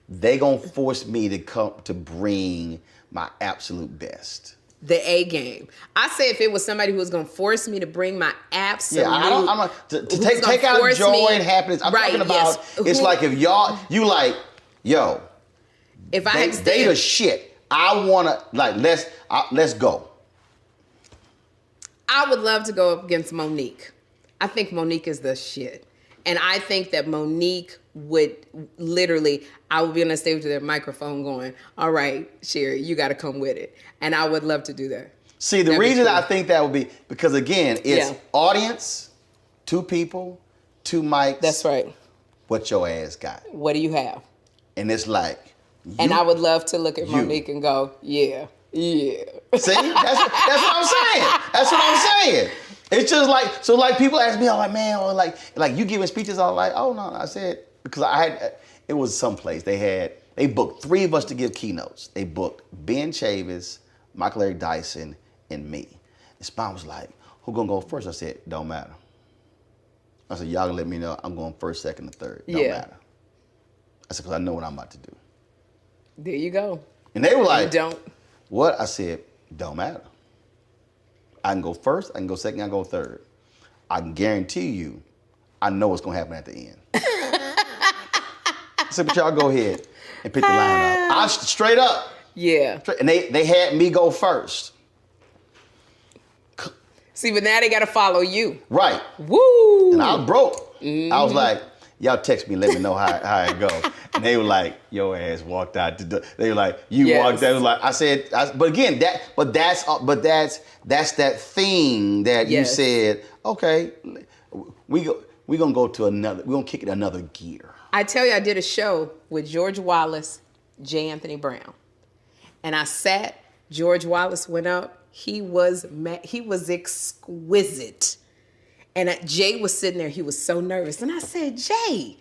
They gonna force me to bring my absolute best. The A game. I say if it was somebody who was going to force me to bring my absolute... I'm to take out joy and happiness. I'm talking about, it's like if you like, yo, if I had to they the shit. I want to, like, let's go. I would love to go up against Monique. I think Monique is the shit. And I think that Monique would literally, I would be on the stage with their microphone going, all right, Sherri, you got to come with it. And I would love to do that. See, the reason I think that would be because again, it's audience, 2 people, 2 mics. That's right. What your ass got? What do you have? And it's like. And I would love to look at Monique and go, yeah. See, that's what I'm saying. That's what I'm saying. It's just like, so like people ask me, oh like, man, or like you giving speeches, all like, oh no, I said, because it was someplace, they booked 3 of us to give keynotes. They booked Ben Chavis, Michael Eric Dyson, and me. And Spahn was like, who gonna go first? I said, don't matter. I said, y'all gonna let me know I'm going first, second, and third. Don't matter. I said, because I know what I'm about to do. There you go. And they were like, don't. What? I said, don't matter. I can go first, I can go second, I can go third. I can guarantee you, I know what's gonna happen at the end. I said, but y'all go ahead and pick the line up. I straight up. Yeah. And they had me go first. See, but now they gotta follow you. Right. Woo! And I was broke. I was like, y'all text me, let me know how it go. And they were like, your ass walked out the door. They were like, you walked out. Like I said, but again, that's that thing that you said, okay, we're gonna go to another, we're gonna kick it another gear. I tell you, I did a show with George Wallace, J. Anthony Brown. And I sat, George Wallace went up, he was exquisite. And Jay was sitting there, he was so nervous. And I said, Jay,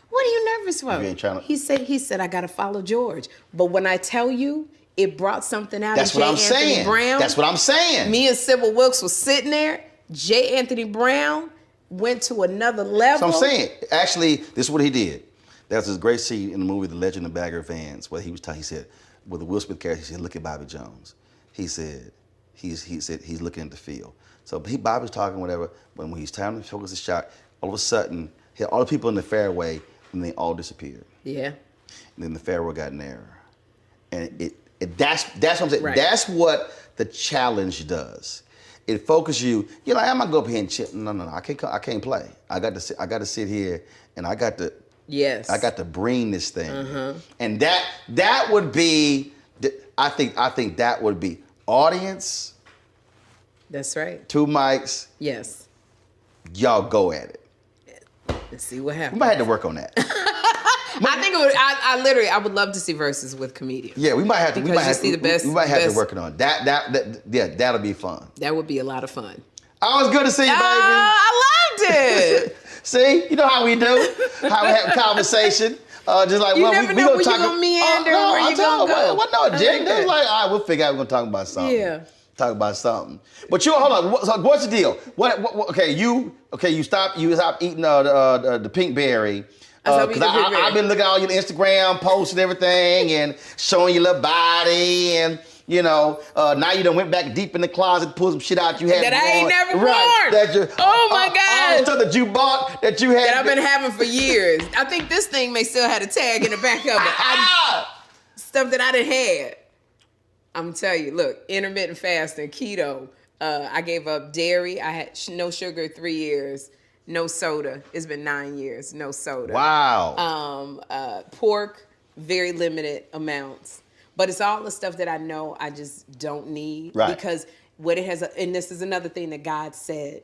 what are you nervous for? He said, I gotta follow George. But when I tell you, it brought something out of J. Anthony Brown. That's what I'm saying. Me and Sybil Wilkes was sitting there. J. Anthony Brown went to another level. So I'm saying, actually, this is what he did. There's this great scene in the movie The Legend of Bagger Vance where he said, with the Will Smith character, he said, look at Bobby Jones. He said, he's looking at the field. So Bobby's talking, whatever, but when he's time to focus the shot, all of a sudden, he had all the people in the fairway, and they all disappeared. Yeah. And then the fairway got narrower. And that's what I'm saying. Right. That's what the challenge does. It focuses you. You're like, I'm gonna go up here and chip. No, I can't play. I got to sit here, and I got to bring this thing. And that would be, I think that would be audience. That's right. 2 mics. Yes. Y'all go at it. Let's see what happens. We might have to work on that. I think it would. I would love to see verses with comedians. Yeah, we might have to. We might have to work it on that. That'll be fun. That would be a lot of fun. Always good to see you, baby. I loved it. See, you know how we do. How we have a conversation. Just like, you never know where you're going to meander, where you're going to go. What no, Jake? That's like, all right, we'll figure out we're going to talk about something. Yeah. Talk about something. But hold on. So what's the deal? You stopped eating the pink berry. Because I've been looking at all your Instagram posts and everything and showing your little body and, now you done went back deep in the closet, pulled some shit out you had. That I ain't never worn. Oh my God. All the stuff that you bought that you had. That I've been having for years. I think this thing may still have a tag in the back of it. Stuff that I done had. I'm telling you, look, intermittent fasting, keto. I gave up dairy. I had no sugar 3 years, no soda. It's been 9 years, no soda. Wow. Pork, very limited amounts. But it's all the stuff that I know I just don't need. Right. Because what it has, and this is another thing that God said.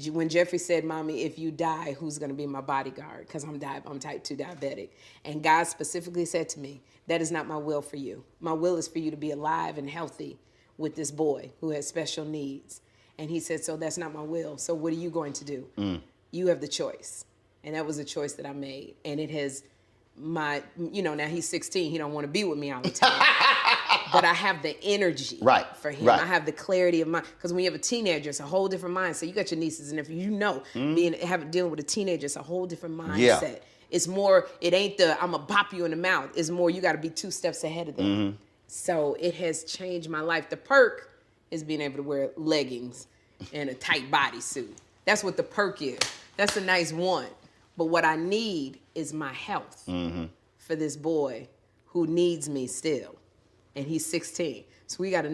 When Jeffrey said, Mommy, if you die, who's going to be my bodyguard? Because I'm type 2 diabetic. And God specifically said to me, that is not my will for you. My will is for you to be alive and healthy with this boy who has special needs. And he said, so that's not my will. So what are you going to do? You have the choice. And that was a choice that I made. And it has now he's 16. He don't want to be with me all the time. But I have the energy for him. Right. I have the clarity of mind. Because when you have a teenager, it's a whole different mindset. You got your nieces and nephews. Dealing with a teenager, it's a whole different mindset. Yeah. It's more, it ain't I'm going to pop you in the mouth. It's more, you got to be 2 steps ahead of them. So it has changed my life. The perk is being able to wear leggings and a tight bodysuit. That's what the perk is. That's a nice one. But what I need is my health for this boy who needs me still. And he's 16. So we got a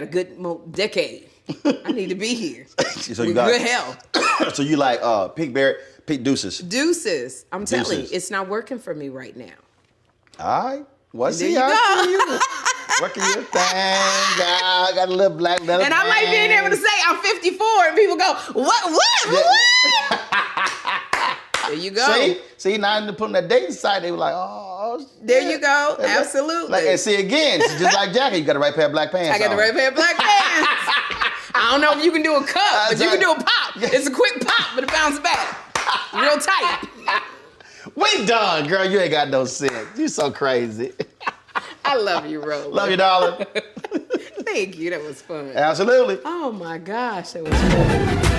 good decade. I need to be here. So with good health. So you like pink deuces. Deuces. I'm telling you, it's not working for me right now. All right. Well, see, I Working your thing, I got a little black leather. And I might be able to say I'm 54, and people go, what? There you go. See, now in putting that dating site, they were like, oh, shit. There you go. Absolutely. Like, and see again, it's just like Jackie, you got the right pair of black pants. I got the right pair of black pants. I don't know if you can do a cup, but you can do a pop. It's a quick pop, but it bounces back. Real tight. We done, girl. You ain't got no sense. You so crazy. I love you, Roland. Love you, darling. Thank you. That was fun. Absolutely. Oh my gosh, that was fun.